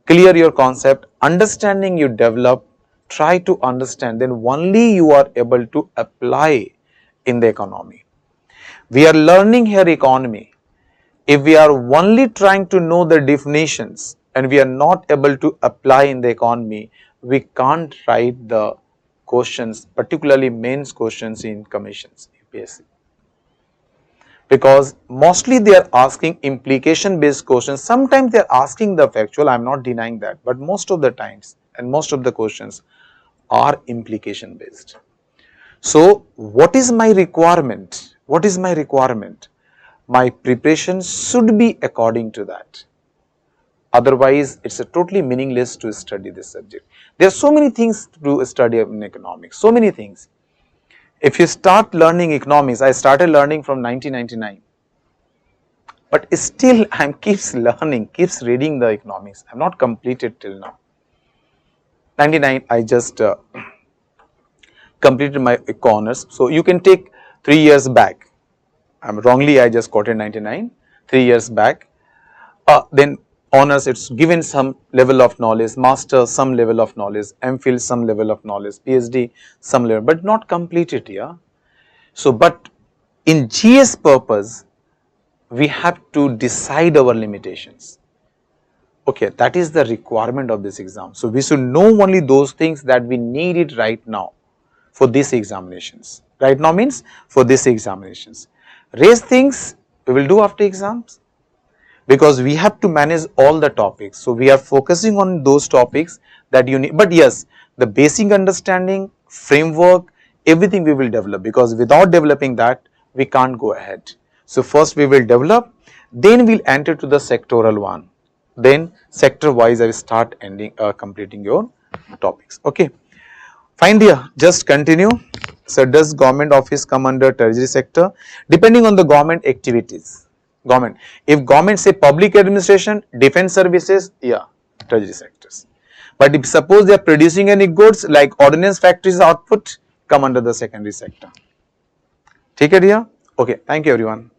clear your concept, understanding you develop, try to understand, then only you are able to apply in the economy. We are learning here economy. If we are only trying to know the definitions and we are not able to apply in the economy, we can't write the questions, particularly mains questions in commissions, UPSC. Because mostly they are asking implication based questions. Sometimes they are asking the factual, I am not denying that, but most of the times and most of the questions are implication based. So what is my requirement? What is my requirement? My preparation should be according to that. Otherwise, it's a totally meaningless to study this subject. There are so many things to study in economics, so many things. If you start learning economics, I started learning from 1999, but still I keeps learning, keeps reading the economics. I have not completed till now. 99, I just completed my honors. So you can take 3 years back. Wrongly, I just quoted 99, 3 years back. Then honors, it's given some level of knowledge, master some level of knowledge, MPhil some level of knowledge, PhD some level, but not completed, yeah. So, but in GS purpose, we have to decide our limitations. Okay, that is the requirement of this exam. So, we should know only those things that we need it right now for these examinations. Right now means for these examinations. Rest things we will do after exams, because we have to manage all the topics. So, we are focusing on those topics that you need, but yes, the basic understanding, framework, everything we will develop, because without developing that, we can't go ahead. So, first we will develop, then we will enter to the sectoral one, then sector wise I will start completing your topics. Okay, fine dear, just continue. So does government office come under treasury sector? Depending on the government activities. Government. If government say public administration, defense services, yeah, treasury sectors. But if suppose they are producing any goods like ordnance factories output, come under the secondary sector. Take it here. Okay, thank you everyone.